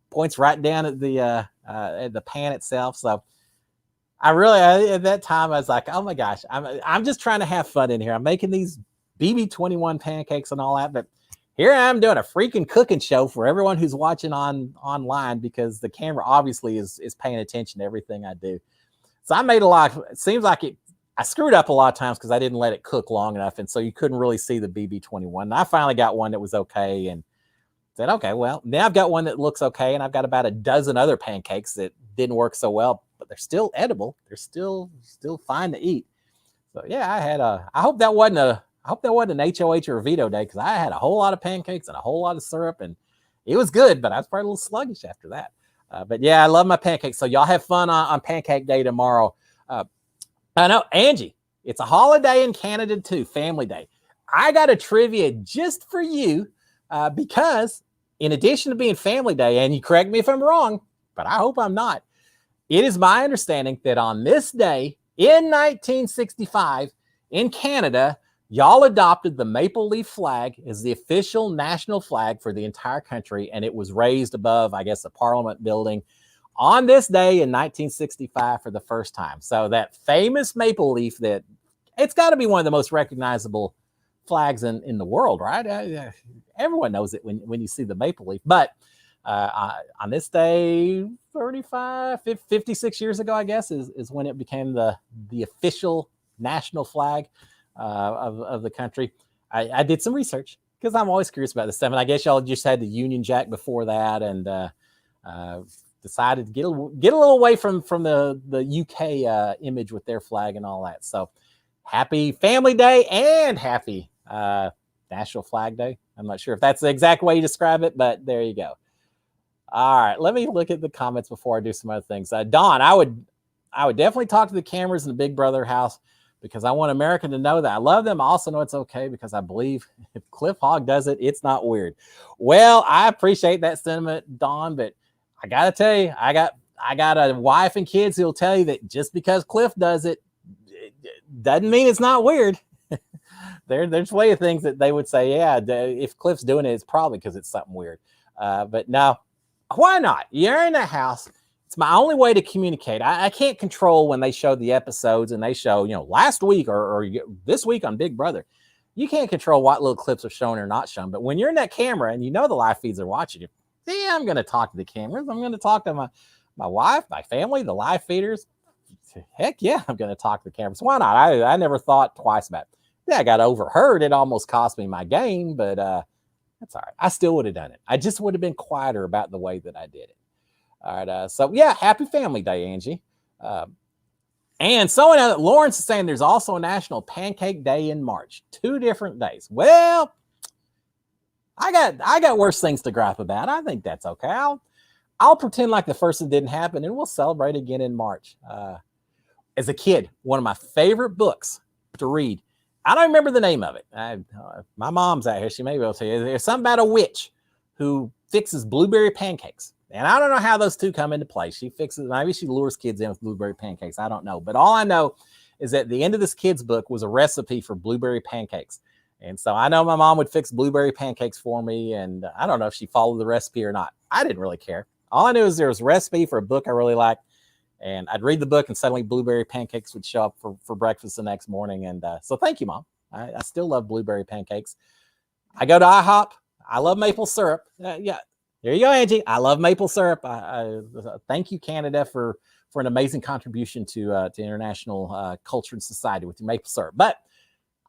points right down at the pan itself. So I really, at that time, I was like, oh my gosh, I'm just trying to have fun in here. I'm making these BB21 pancakes and all that, but here I am doing a freaking cooking show for everyone who's watching online because the camera obviously is paying attention to everything I do. So I made a lot. It seems like I screwed up a lot of times because I didn't let it cook long enough. And so you couldn't really see the BB21. And I finally got one that was okay and said, okay, well, now I've got one that looks okay. And I've got about a dozen other pancakes that didn't work so well, but they're still edible. They're still fine to eat. So yeah, I hope that wasn't an HOH or a veto day, because I had a whole lot of pancakes and a whole lot of syrup, and it was good, but I was probably a little sluggish after that. But yeah, I love my pancakes. So y'all have fun on Pancake Day tomorrow. I know, Angie, it's a holiday in Canada too, Family Day. I got a trivia just for you because in addition to being Family Day, and you correct me if I'm wrong, but I hope I'm not, it is my understanding that on this day in 1965 in Canada, y'all adopted the maple leaf flag as the official national flag for the entire country, and it was raised above, I guess, the Parliament building on this day in 1965 for the first time. So that famous maple leaf, that it's got to be one of the most recognizable flags in the world, right? Everyone knows it when you see the maple leaf. But on this day, 56 years ago, I guess, is when it became the official national flag of the country. I did some research because I'm always curious about this stuff. And I guess y'all just had the Union Jack before that, and decided to get a little away from the UK image with their flag and all that. So happy Family Day and happy National Flag Day. I'm not sure if that's the exact way you describe it, but there you go. All right, let me look at the comments before I do some other things. Dawn, I would definitely talk to the cameras in the Big Brother house, because I want America to know that I love them. I also know it's okay, because I believe if Cliff Hogg does it, it's not weird. Well, I appreciate that sentiment, Dawn, but I got to tell you, I got a wife and kids who'll tell you that just because Cliff does it, doesn't mean it's not weird. There's way of things that they would say, yeah, if Cliff's doing it, it's probably because it's something weird. But no, why not? You're in the house. It's my only way to communicate. I can't control when they show the episodes and they show, last week or this week on Big Brother. You can't control what little clips are shown or not shown. But when you're in that camera and the live feeds are watching you, yeah, I'm going to talk to the cameras. I'm going to talk to my wife, my family, the live feeders. Heck yeah, I'm going to talk to the cameras. Why not? I never thought twice about it. Yeah, I got overheard. It almost cost me my game, but that's all right. I still would have done it. I just would have been quieter about the way that I did it. All right. So yeah, happy Family Day, Angie. And someone, Lawrence is saying there's also a National Pancake Day in March. 2 different days. Well, I got worse things to gripe about. I think that's okay. I'll pretend like the first one didn't happen, and we'll celebrate again in March. As a kid, one of my favorite books to read, I don't remember the name of it. My mom's out here. She may be able to tell you. There's something about a witch who fixes blueberry pancakes. And I don't know how those two come into play. She fixes, maybe she lures kids in with blueberry pancakes. I don't know. But all I know is that the end of this kid's book was a recipe for blueberry pancakes. And so I know my mom would fix blueberry pancakes for me. And I don't know if she followed the recipe or not. I didn't really care. All I knew is there was a recipe for a book I really liked. And I'd read the book and suddenly blueberry pancakes would show up for breakfast the next morning. And so thank you, Mom. I still love blueberry pancakes. I go to IHOP. I love maple syrup. Yeah. There you go, Angie. I love maple syrup. Thank you, Canada, for an amazing contribution to international culture and society with your maple syrup. But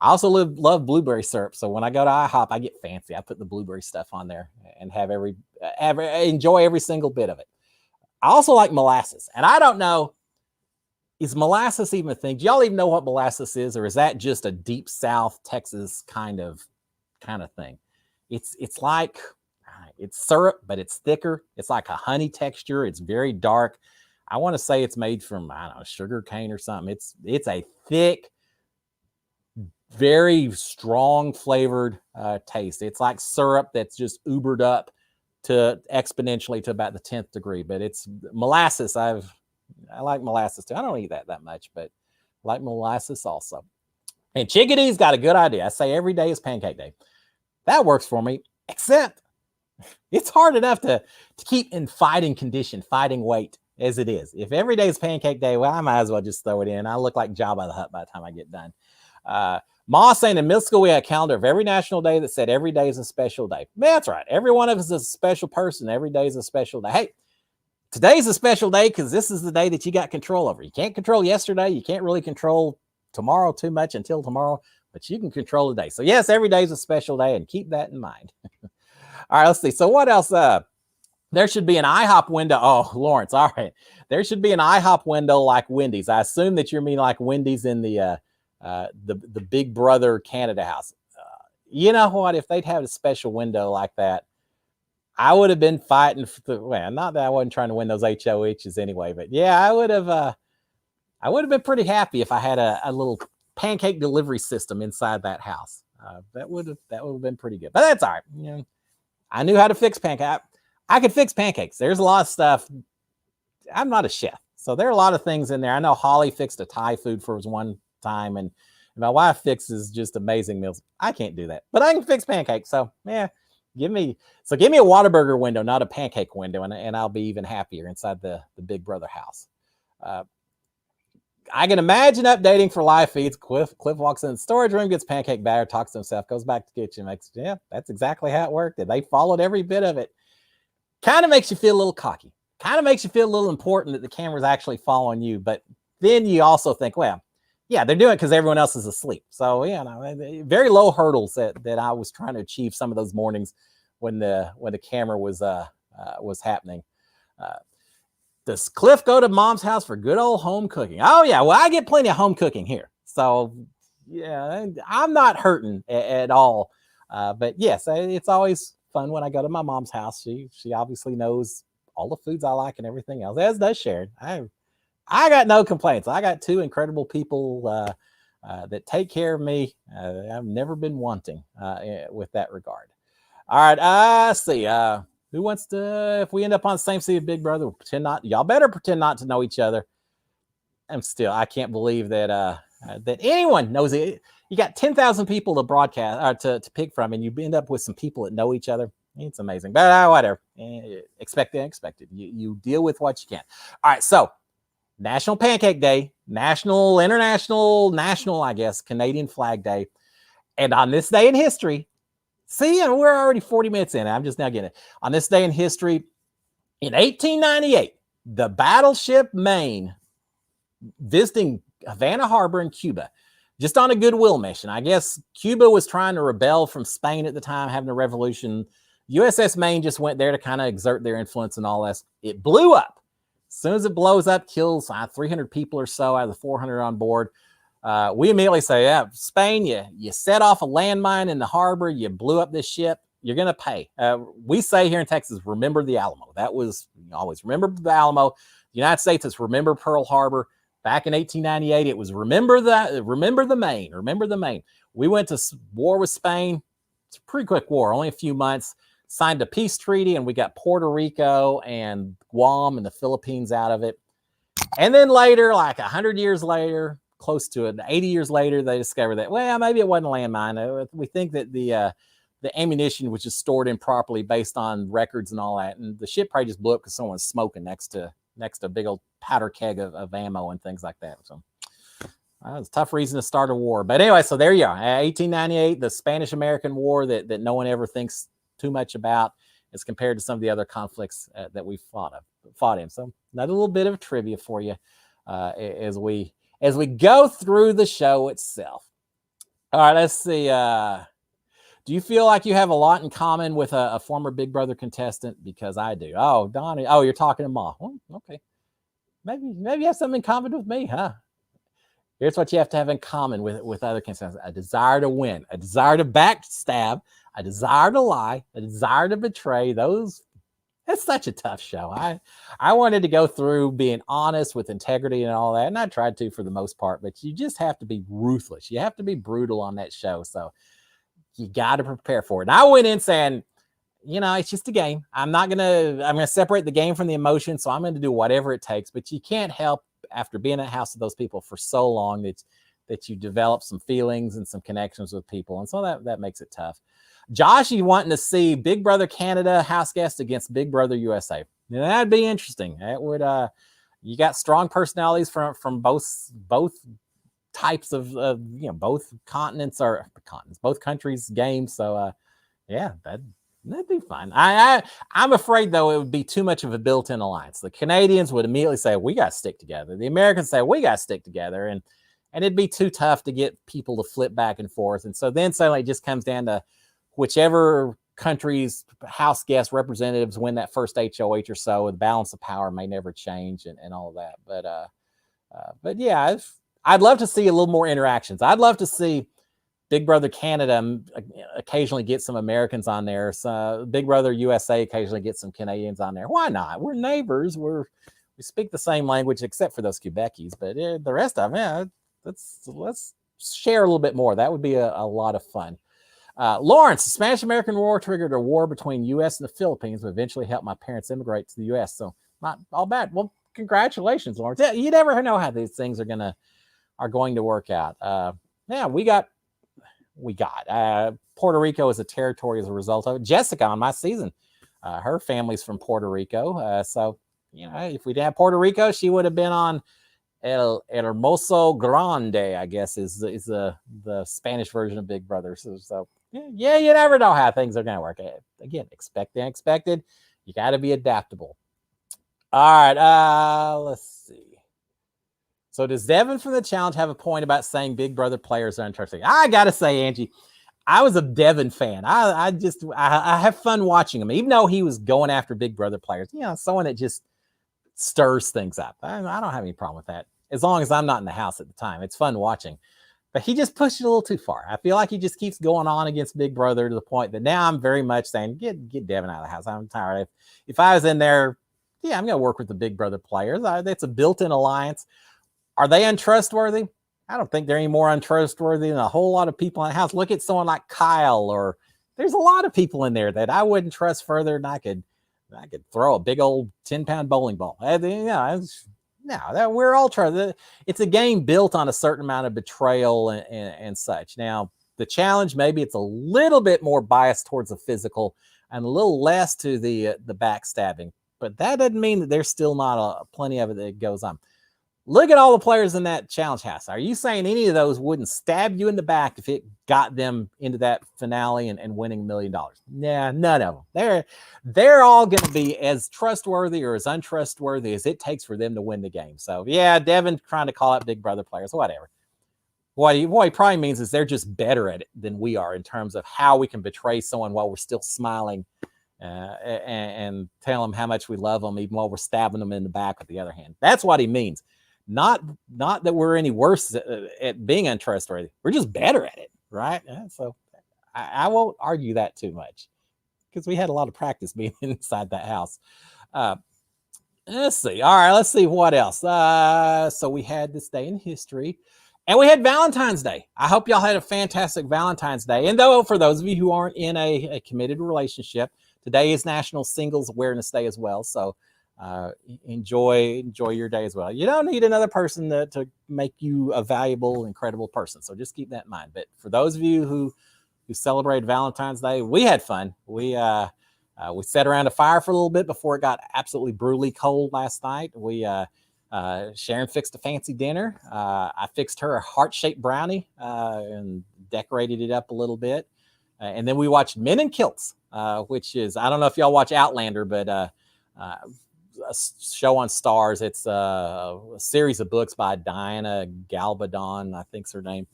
I also love blueberry syrup. So when I go to IHOP, I get fancy. I put the blueberry stuff on there and enjoy every single bit of it. I also like molasses. And I don't know, is molasses even a thing? Do y'all even know what molasses is? Or is that just a deep South Texas kind of thing? It's like, it's syrup, but it's thicker. It's like a honey texture. It's very dark. I want to say it's made from, I don't know, sugar cane or something. It's a thick, very strong flavored taste. It's like syrup that's just ubered up to exponentially to about the 10th degree. But it's molasses. I like molasses too. I don't eat that much, but I like molasses also. And Chickadee's got a good idea. I say every day is Pancake Day. That works for me, except it's hard enough to keep in fighting condition, fighting weight as it is. If every day is Pancake Day, well, I might as well just throw it in. I look like Jabba the Hutt by the time I get done. Ma saying in middle school, we had a calendar of every national day that said every day is a special day. That's right. Every one of us is a special person. Every day is a special day. Hey, today's a special day because this is the day that you got control over. You can't control yesterday. You can't really control tomorrow too much until tomorrow, but you can control the day. So yes, every day is a special day, and keep that in mind. All right, let's see. So what else? There should be an IHOP window. Oh, Lawrence. All right. There should be an IHOP window like Wendy's. I assume that you mean like Wendy's in the Big Brother Canada house. You know what? If they'd have a special window like that, I would have been fighting for the, well, not that I wasn't trying to win those HOHs anyway, but yeah, I would have been pretty happy if I had a little pancake delivery system inside that house. That would have been pretty good. But that's all right. You know, I knew how to fix pancakes. I could fix pancakes. There's a lot of stuff. I'm not a chef, so there are a lot of things in there. I know Holly fixed a Thai food for us one time, and my wife fixes just amazing meals. I can't do that, but I can fix pancakes. So yeah, give me a Whataburger window, not a pancake window, and I'll be even happier inside the Big Brother house. I can imagine updating for live feeds. Cliff walks in the storage room, gets pancake batter, talks to himself, goes back to the kitchen, yeah, that's exactly how it worked. And they followed every bit of it. Kind of makes you feel a little cocky. Kind of makes you feel a little important that the camera's actually following you. But then you also think, well, yeah, they're doing it because everyone else is asleep. So yeah, no, very low hurdles that I was trying to achieve some of those mornings when the camera was happening. Does Cliff go to Mom's house for good old home cooking? Oh yeah, well I get plenty of home cooking here, so yeah, I'm not hurting at all. But yes, it's always fun when I go to my mom's house. She obviously knows all the foods I like and everything else, as does Sharon. I got no complaints. I got two incredible people that take care of me. I've never been wanting with that regard. All right, let's see. Who wants to, if we end up on the same seat of Big Brother, pretend not, y'all better pretend not to know each other. I can't believe that that anyone knows it. You got 10,000 people to broadcast or to pick from, and you end up with some people that know each other. It's amazing, but whatever. Expected, unexpected. You deal with what you can. All right, so National Pancake Day, National, International, National, I guess, Canadian Flag Day. And on this day in history, see, and we're already 40 minutes in. I'm just now getting it. On this day in history, in 1898, the battleship Maine visiting Havana Harbor in Cuba, just on a goodwill mission. I guess Cuba was trying to rebel from Spain at the time, having a revolution. USS Maine just went there to kind of exert their influence and all that. It blew up. As soon as it blows up, kills 300 people or so out of the 400 on board. We immediately say, yeah, Spain, you set off a landmine in the harbor, you blew up this ship, you're going to pay. We say here in Texas, remember the Alamo. That was, always remember the Alamo. The United States is remember Pearl Harbor. Back in 1898, it was remember the Maine. We went to war with Spain. It's a pretty quick war, only a few months. Signed a peace treaty, and we got Puerto Rico and Guam and the Philippines out of it. And then later, like 100 years later, close to it, 80 years later, they discovered that, well, maybe it wasn't a landmine. We think that the ammunition was just stored improperly based on records and all that. And the ship probably just blew up because someone was smoking next to a big old powder keg of ammo and things like that. So it's a tough reason to start a war. But anyway, so there you are. 1898, the Spanish-American War that no one ever thinks too much about as compared to some of the other conflicts that we've fought in. So another little bit of trivia for you as we go through the show itself. All right, let's see. Do you feel like you have a lot in common with a former Big Brother contestant? Because I do. Oh, Donnie. Oh, you're talking to Ma. Well, okay. Maybe you have something in common with me, huh? Here's what you have to have in common with other contestants: a desire to win, a desire to backstab, a desire to lie, a desire to betray. That's such a tough show. I wanted to go through being honest with integrity and all that, and I tried to for the most part, but you just have to be ruthless. You have to be brutal on that show. So you got to prepare for it. And I went in saying, it's just a game. I'm going to separate the game from the emotion. So I'm going to do whatever it takes, but you can't help after being at the house of those people for so long that you develop some feelings and some connections with people. And so that makes it tough. Josh, you wanting to see Big Brother Canada house guest against Big Brother USA. Now, that'd be interesting. That would, you got strong personalities from both types of both continents, both countries' games. So, yeah, That'd be fun. I'm afraid though it would be too much of a built-in alliance. The Canadians would immediately say we got to stick together. The Americans say we got to stick together, and it'd be too tough to get people to flip back and forth. And so then suddenly it just comes down to whichever country's House guest representatives win that first HOH or so. The balance of power may never change, and all of that. But yeah, I'd love to see a little more interactions. I'd love to see Big Brother Canada occasionally get some Americans on there. So Big Brother USA occasionally get some Canadians on there. Why not? We're neighbors. We speak the same language, except for those Quebeckies. But the rest of them, yeah, let's share a little bit more. That would be a lot of fun. Lawrence, the Spanish-American War triggered a war between U.S. and the Philippines, but eventually helped my parents immigrate to the U.S. So not all bad. Well, congratulations, Lawrence. Yeah, you never know how these things are going to work out. Yeah, we got Puerto Rico as a territory as a result of it. Jessica on my season, her family's from Puerto Rico. So, if we didn't have Puerto Rico, she would have been on El Hermoso Grande, I guess is the Spanish version of Big Brother. So yeah, you never know how things are going to work. Again, expect the unexpected. You got to be adaptable. All right, let's see. So does Devin from the challenge have a point about saying Big Brother players are untrustworthy? I got to say, Angie, I was a Devin fan. I have fun watching him, even though he was going after Big Brother players. Someone that just stirs things up. I don't have any problem with that, as long as I'm not in the house at the time. It's fun watching. But he just pushed it a little too far. I feel like he just keeps going on against Big Brother to the point that now I'm very much saying, get Devin out of the house. I'm tired. If I was in there, yeah, I'm going to work with the Big Brother players. It's a built-in alliance. Are they untrustworthy? I don't think they're any more untrustworthy than a whole lot of people in the house. Look at someone like Kyle, or there's a lot of people in there that I wouldn't trust further than I could throw a big old 10-pound bowling ball. We're all trusted. It's a game built on a certain amount of betrayal and such. Now, the challenge, maybe it's a little bit more biased towards the physical and a little less to the backstabbing. But that doesn't mean that there's still not plenty of it that goes on. Look at all the players in that challenge house. Are you saying any of those wouldn't stab you in the back if it got them into that finale and winning $1 million? Yeah, none of them. They're all going to be as trustworthy or as untrustworthy as it takes for them to win the game. So, yeah, Devin trying to call out Big Brother players, whatever. What he probably means is they're just better at it than we are in terms of how we can betray someone while we're still smiling and tell them how much we love them, even while we're stabbing them in the back with the other hand. That's what he means. Not that we're any worse at being untrustworthy. We're just better at it, right? So I won't argue that too much because we had a lot of practice being inside that house. Let's see. All right, let's see what else. So we had this day in history, and we had Valentine's Day. I hope y'all had a fantastic Valentine's Day. And though for those of you who aren't in a committed relationship, today is National Singles Awareness Day as well. So enjoy your day as well. You don't need another person to make you a valuable, incredible person. So just keep that in mind. But for those of you who celebrated Valentine's Day, we had fun. We sat around a fire for a little bit before it got absolutely brutally cold last night. Sharon fixed a fancy dinner. I fixed her a heart-shaped brownie and decorated it up a little bit. And then we watched Men in Kilts, which is, I don't know if y'all watch Outlander, but a show on Stars. It's a series of books by Diana Galbadon, I think's her name.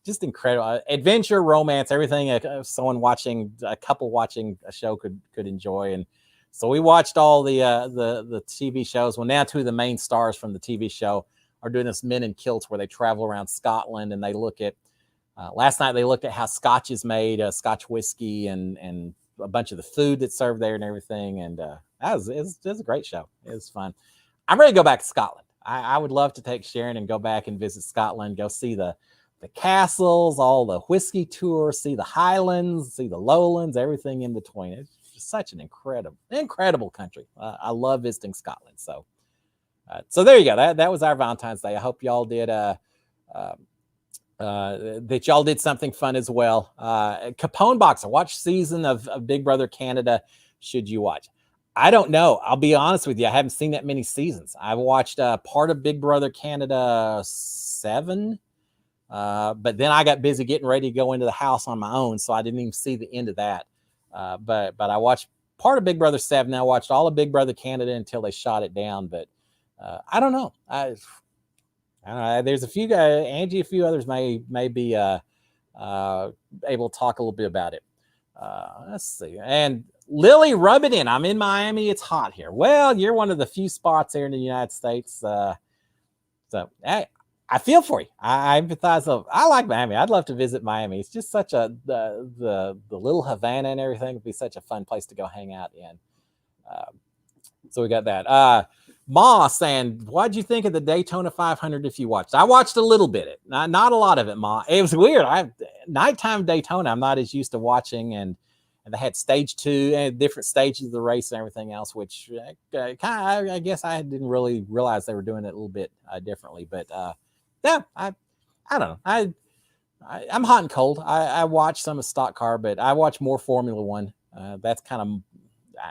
Just incredible adventure, romance, everything a couple watching a show could enjoy. And so we watched all the TV shows. Well, now two of the main stars from the TV show are doing this Men in Kilts where they travel around Scotland and they look at last night they looked at how Scotch is made, Scotch whiskey, and a bunch of the food that's served there and everything. And it was a great show. It was fun. I'm ready to go back to Scotland. I would love to take Sharon and go back and visit Scotland, go see the castles, all the whiskey tours, see the Highlands, see the Lowlands, everything in between. It's just such an incredible country. I love visiting Scotland. So there you go. That was our Valentine's Day. I hope y'all did that y'all did something fun as well. Capone Boxer, watch season of Big Brother Canada. Should you watch? I don't know. I'll be honest with you. I haven't seen that many seasons. I watched part of Big Brother Canada 7, but then I got busy getting ready to go into the house on my own, so I didn't even see the end of that. But I watched part of Big Brother 7. I watched all of Big Brother Canada until they shot it down. But I don't know. I don't know. There's a few guys, Angie, a few others may be able to talk a little bit about it. Let's see. And Lily, rub it in. I'm in Miami. It's hot here. Well, you're one of the few spots here in the United States. So I feel for you. I empathize. I like Miami. I'd love to visit Miami. It's just such the little Havana and everything would be such a fun place to go hang out in. So we got that. Ma saying, what'd you think of the Daytona 500 if you watched? I watched a little bit. Not a lot of it, Ma. It was weird. Nighttime Daytona, I'm not as used to watching, and they had stage 2 and different stages of the race and everything else, which I guess I didn't really realize they were doing it a little bit differently. But yeah, I don't know. I'm hot and cold. I watch some of stock car, but I watch more Formula One. That's kind of,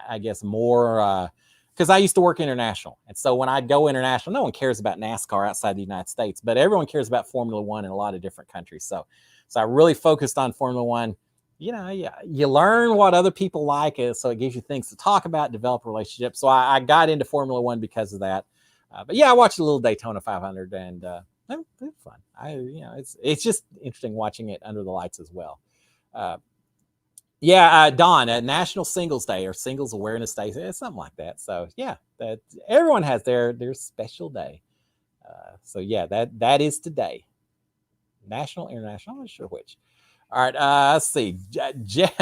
I guess, more because I used to work international. And so when I go international, no one cares about NASCAR outside the United States, but everyone cares about Formula One in a lot of different countries. So I really focused on Formula One. You learn what other people like, so it gives you things to talk about, develop relationships. So I got into Formula One because of that. But yeah, I watched a little Daytona 500, and it was fun. It's just interesting watching it under the lights as well. Dawn, National Singles Day or Singles Awareness Day, something like that. So yeah, that everyone has their special day. So yeah, that is today. National, international, I'm not sure which. All right, let's see. Jeff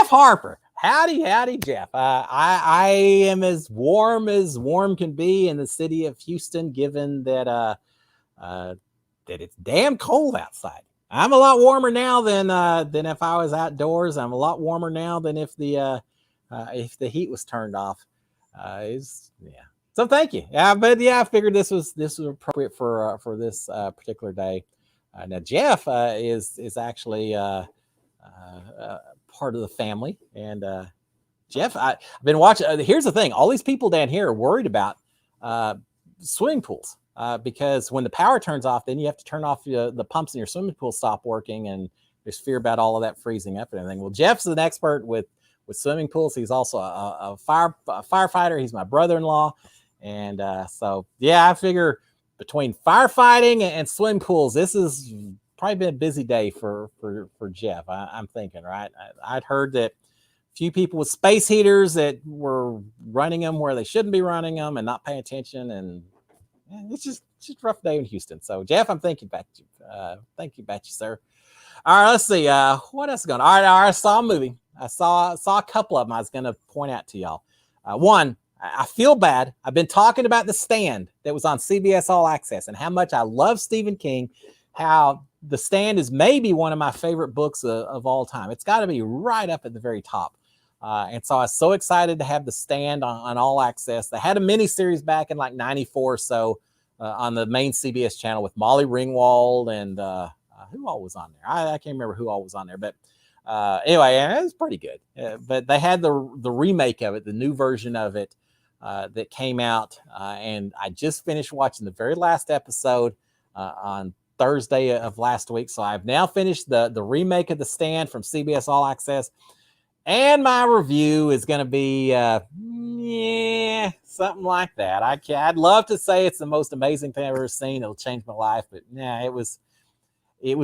Harper. Howdy, Jeff. I am as warm can be in the city of Houston, given that it's damn cold outside. I'm a lot warmer now than if I was outdoors. I'm a lot warmer now than if the heat was turned off. So thank you. But I figured this was appropriate for this particular day. Now Jeff is actually part of the family, and Jeff, I've been watching. Here's the thing: all these people down here are worried about swimming pools. Because when the power turns off, then you have to turn off the pumps in your swimming pool stop working, and there's fear about all of that freezing up and everything. Well, Jeff's an expert with swimming pools. He's also a firefighter. He's my brother-in-law, and so yeah, I figure between firefighting and swimming pools, this has probably been a busy day for Jeff. I'm thinking, right? I'd heard that a few people with space heaters that were running them where they shouldn't be running them and not paying attention, and it's just a rough day in Houston. So Jeff, I'm thinking about you. Thank you, sir. All right, let's see. What else is going on? All right, I saw a movie. I saw a couple of them I was going to point out to y'all. One, I feel bad. I've been talking about The Stand that was on CBS All Access and how much I love Stephen King, how The Stand is maybe one of my favorite books of all time. It's got to be right up at the very top. And so I was so excited to have The Stand on All Access. They had a mini series back in like 94 or so on the main CBS channel with Molly Ringwald and who all was on there? I can't remember who all was on there, but anyway, it was pretty good. But they had the remake of it, the new version of it that came out, and I just finished watching the very last episode on Thursday of last week. So I've now finished the remake of The Stand from CBS All Access. And my review is going to be, something like that. I'd love to say it's the most amazing thing I've ever seen. It'll change my life, but it was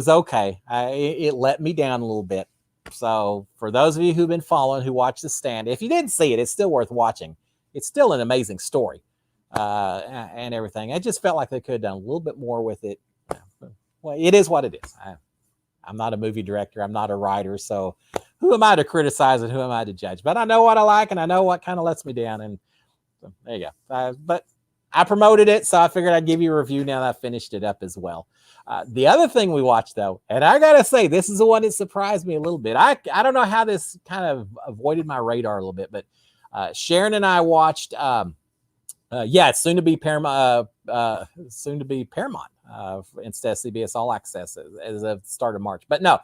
okay. It let me down a little bit. So for those of you who've been following, who watched The Stand, if you didn't see it, it's still worth watching. It's still an amazing story and everything. I just felt like they could have done a little bit more with it. Well, it is what it is. I'm not a movie director. I'm not a writer. So who am I to criticize and who am I to judge? But I know what I like and I know what kind of lets me down. And so there you go. But I promoted it, so I figured I'd give you a review now that I finished it up as well. The other thing we watched, though, and I got to say, this is the one that surprised me a little bit. I don't know how this kind of avoided my radar a little bit, but Sharon and I watched, it's soon to be Paramount instead of CBS All Access as of the start of March. But no,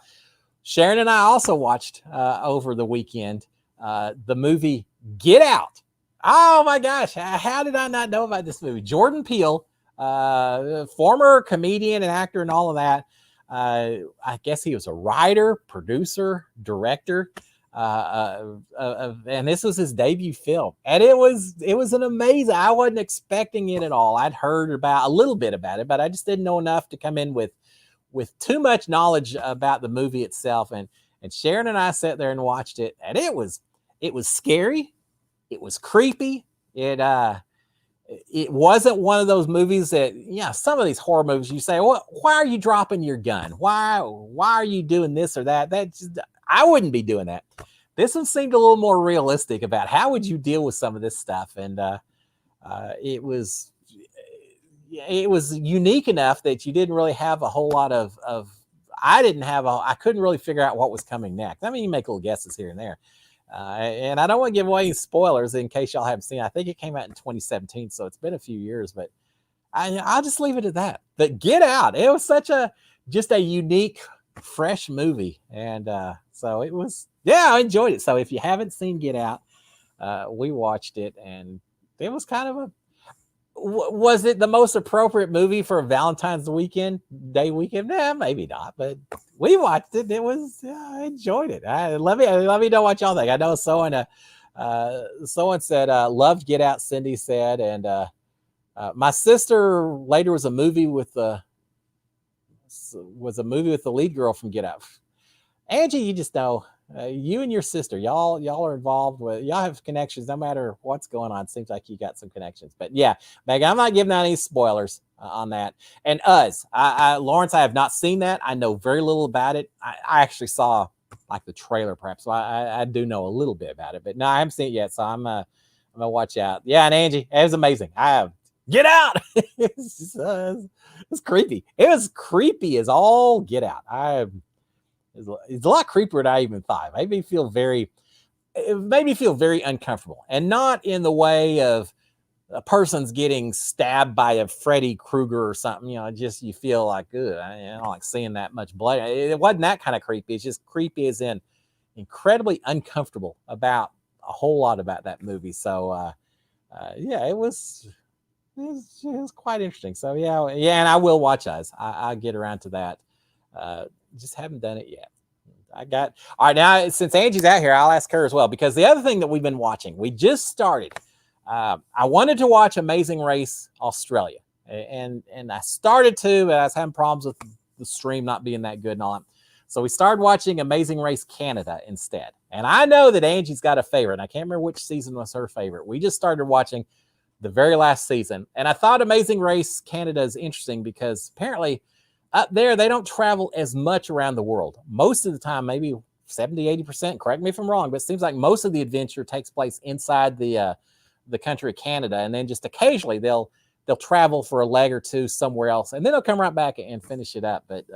Sharon and I also watched over the weekend the movie Get Out. Oh my gosh, how did I not know about this movie? Jordan Peele, former comedian and actor and all of that. I guess he was a writer, producer, director. And this was his debut film, and it was an amazing. I wasn't expecting it at all. I'd heard about a little bit about it, but I just didn't know enough to come in with too much knowledge about the movie itself. And Sharon and I sat there and watched it, and it was scary, it was creepy. It wasn't one of those movies that, some of these horror movies you say, well, why are you dropping your gun? Why are you doing this or that? I wouldn't be doing that. This one seemed a little more realistic about how would you deal with some of this stuff. And it was unique enough that you didn't really have a whole lot of I couldn't really figure out what was coming next. I mean, you make little guesses here and there. And I don't want to give away any spoilers in case y'all haven't seen it. I think it came out in 2017, so it's been a few years, but I'll just leave it at that. But Get Out, it was just a unique, fresh movie. And so it was, I enjoyed it. So if you haven't seen Get Out, we watched it, and it was kind of was it the most appropriate movie for a Valentine's Day weekend? Nah, maybe not, but we watched it. It was, I enjoyed it. Let me know what y'all think. I know someone said loved Get Out. Cindy said, and my sister later was a movie with the lead girl from Get Out. Angie, you just know. You and your sister, y'all are involved with, y'all have connections no matter what's going on. Seems like you got some connections. But yeah, Megan, I'm not giving out any spoilers on that. And Lawrence, I have not seen that. I know very little about it. I actually saw like the trailer perhaps, so I do know a little bit about it, but no, I haven't seen it yet, so I'm gonna watch out. Yeah, and Angie, it was amazing. Get Out. It's creepy. It was creepy as all get out. It's a lot creepier than I even thought. It made me feel very uncomfortable, and not in the way of a person's getting stabbed by a Freddy Krueger or something. Just you feel like, I don't like seeing that much blood. It wasn't that kind of creepy. It's just creepy as in incredibly uncomfortable about a whole lot about that movie. So, it was quite interesting. So and I will watch us. I'll get around to that. Just haven't done it yet. All right, now since Angie's out here, I'll ask her as well, because the other thing that we've been watching, we just started. I wanted to watch Amazing Race Australia, and I started to, but I was having problems with the stream not being that good and all that. So we started watching Amazing Race Canada instead. And I know that Angie's got a favorite, and I can't remember which season was her favorite. We just started watching the very last season, and I thought Amazing Race Canada is interesting because apparently up there, they don't travel as much around the world. Most of the time, maybe 70-80%, correct me if I'm wrong, but it seems like most of the adventure takes place inside the country of Canada, and then just occasionally they'll travel for a leg or two somewhere else, and then they'll come right back and finish it up. But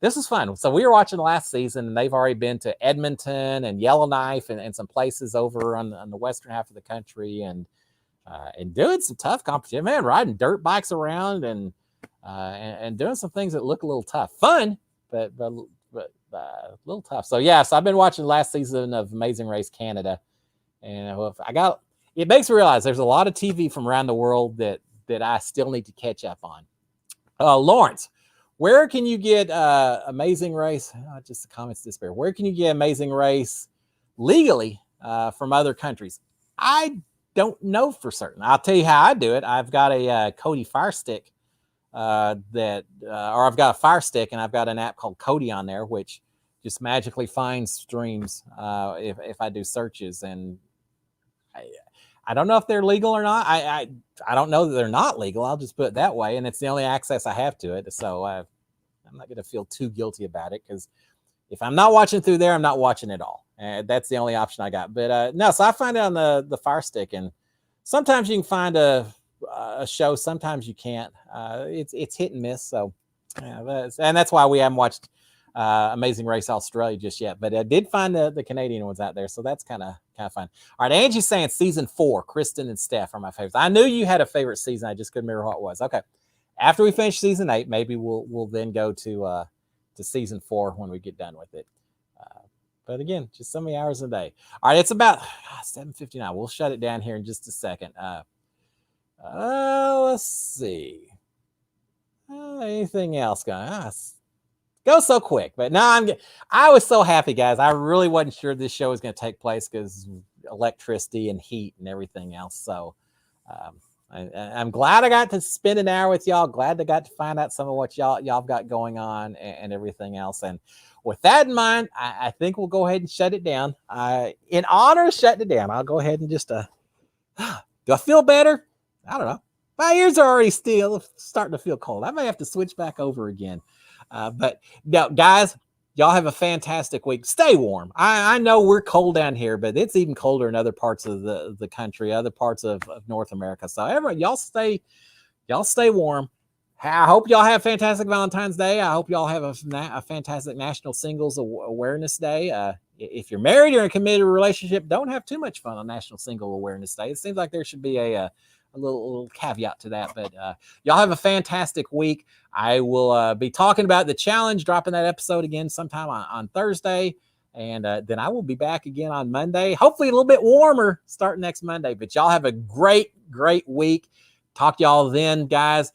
this is fun. So we were watching the last season, and they've already been to Edmonton and Yellowknife and some places over on the western half of the country, and doing some tough competition. Man, riding dirt bikes around and doing some things that look a little tough. Fun, but a little tough. So so I've been watching the last season of Amazing Race Canada, and it makes me realize there's a lot of TV from around the world that I still need to catch up on. Lawrence, where can you get Amazing Race? Just the comments disappear. Where can you get Amazing Race legally from other countries? I don't know for certain. I'll tell you how I do it. I've got a Kodi Fire Stick. I've got a Fire Stick, and I've got an app called Kodi on there, which just magically finds streams if I do searches. And I don't know if they're legal or not. I don't know that they're not legal. I'll just put it that way, and it's the only access I have to it. So I'm not going to feel too guilty about it, because if I'm not watching through there, I'm not watching at all. That's the only option I got. But no, so I find it on the Fire Stick, and sometimes you can find a show, sometimes you can't. It's hit and miss. So that's why we haven't watched Amazing Race Australia just yet, but I did find the Canadian ones out there, so that's kind of fun. All right, Angie's saying season 4, Kristen and Steph are my favorites. I knew you had a favorite season, I just couldn't remember what it was. Okay, after we finish season 8, maybe we'll then go to season 4 when we get done with it. But again, just so many hours a day. All right, it's about 7:59. We'll shut it down here in just a second. Let's see. Anything else going? Goes so quick. But no, I was so happy, guys. I really wasn't sure this show was going to take place because electricity and heat and everything else. So I'm glad I got to spend an hour with y'all. Glad I got to find out some of what y'all got going on and everything else. And with that in mind, I think we'll go ahead and shut it down. In honor of shutting it down, I'll go ahead and just do I feel better? I don't know. My ears are already still starting to feel cold. I may have to switch back over again. But no, guys, y'all have a fantastic week. Stay warm. I know we're cold down here, but it's even colder in other parts of the country, other parts of North America. So everyone, y'all stay warm. I hope y'all have fantastic Valentine's Day. I hope y'all have a fantastic National Singles Awareness Day. If you're married or in a committed relationship, don't have too much fun on National Single Awareness Day. It seems like there should be a little caveat to that. But y'all have a fantastic week. I will be talking about the challenge, dropping that episode again sometime on Thursday. And then I will be back again on Monday. Hopefully a little bit warmer starting next Monday. But y'all have a great week. Talk to y'all then, guys.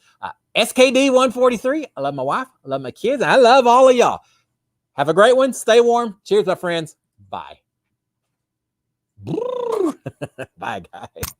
SKD 143. I love my wife. I love my kids. I love all of y'all. Have a great one. Stay warm. Cheers, my friends. Bye. Bye, guys.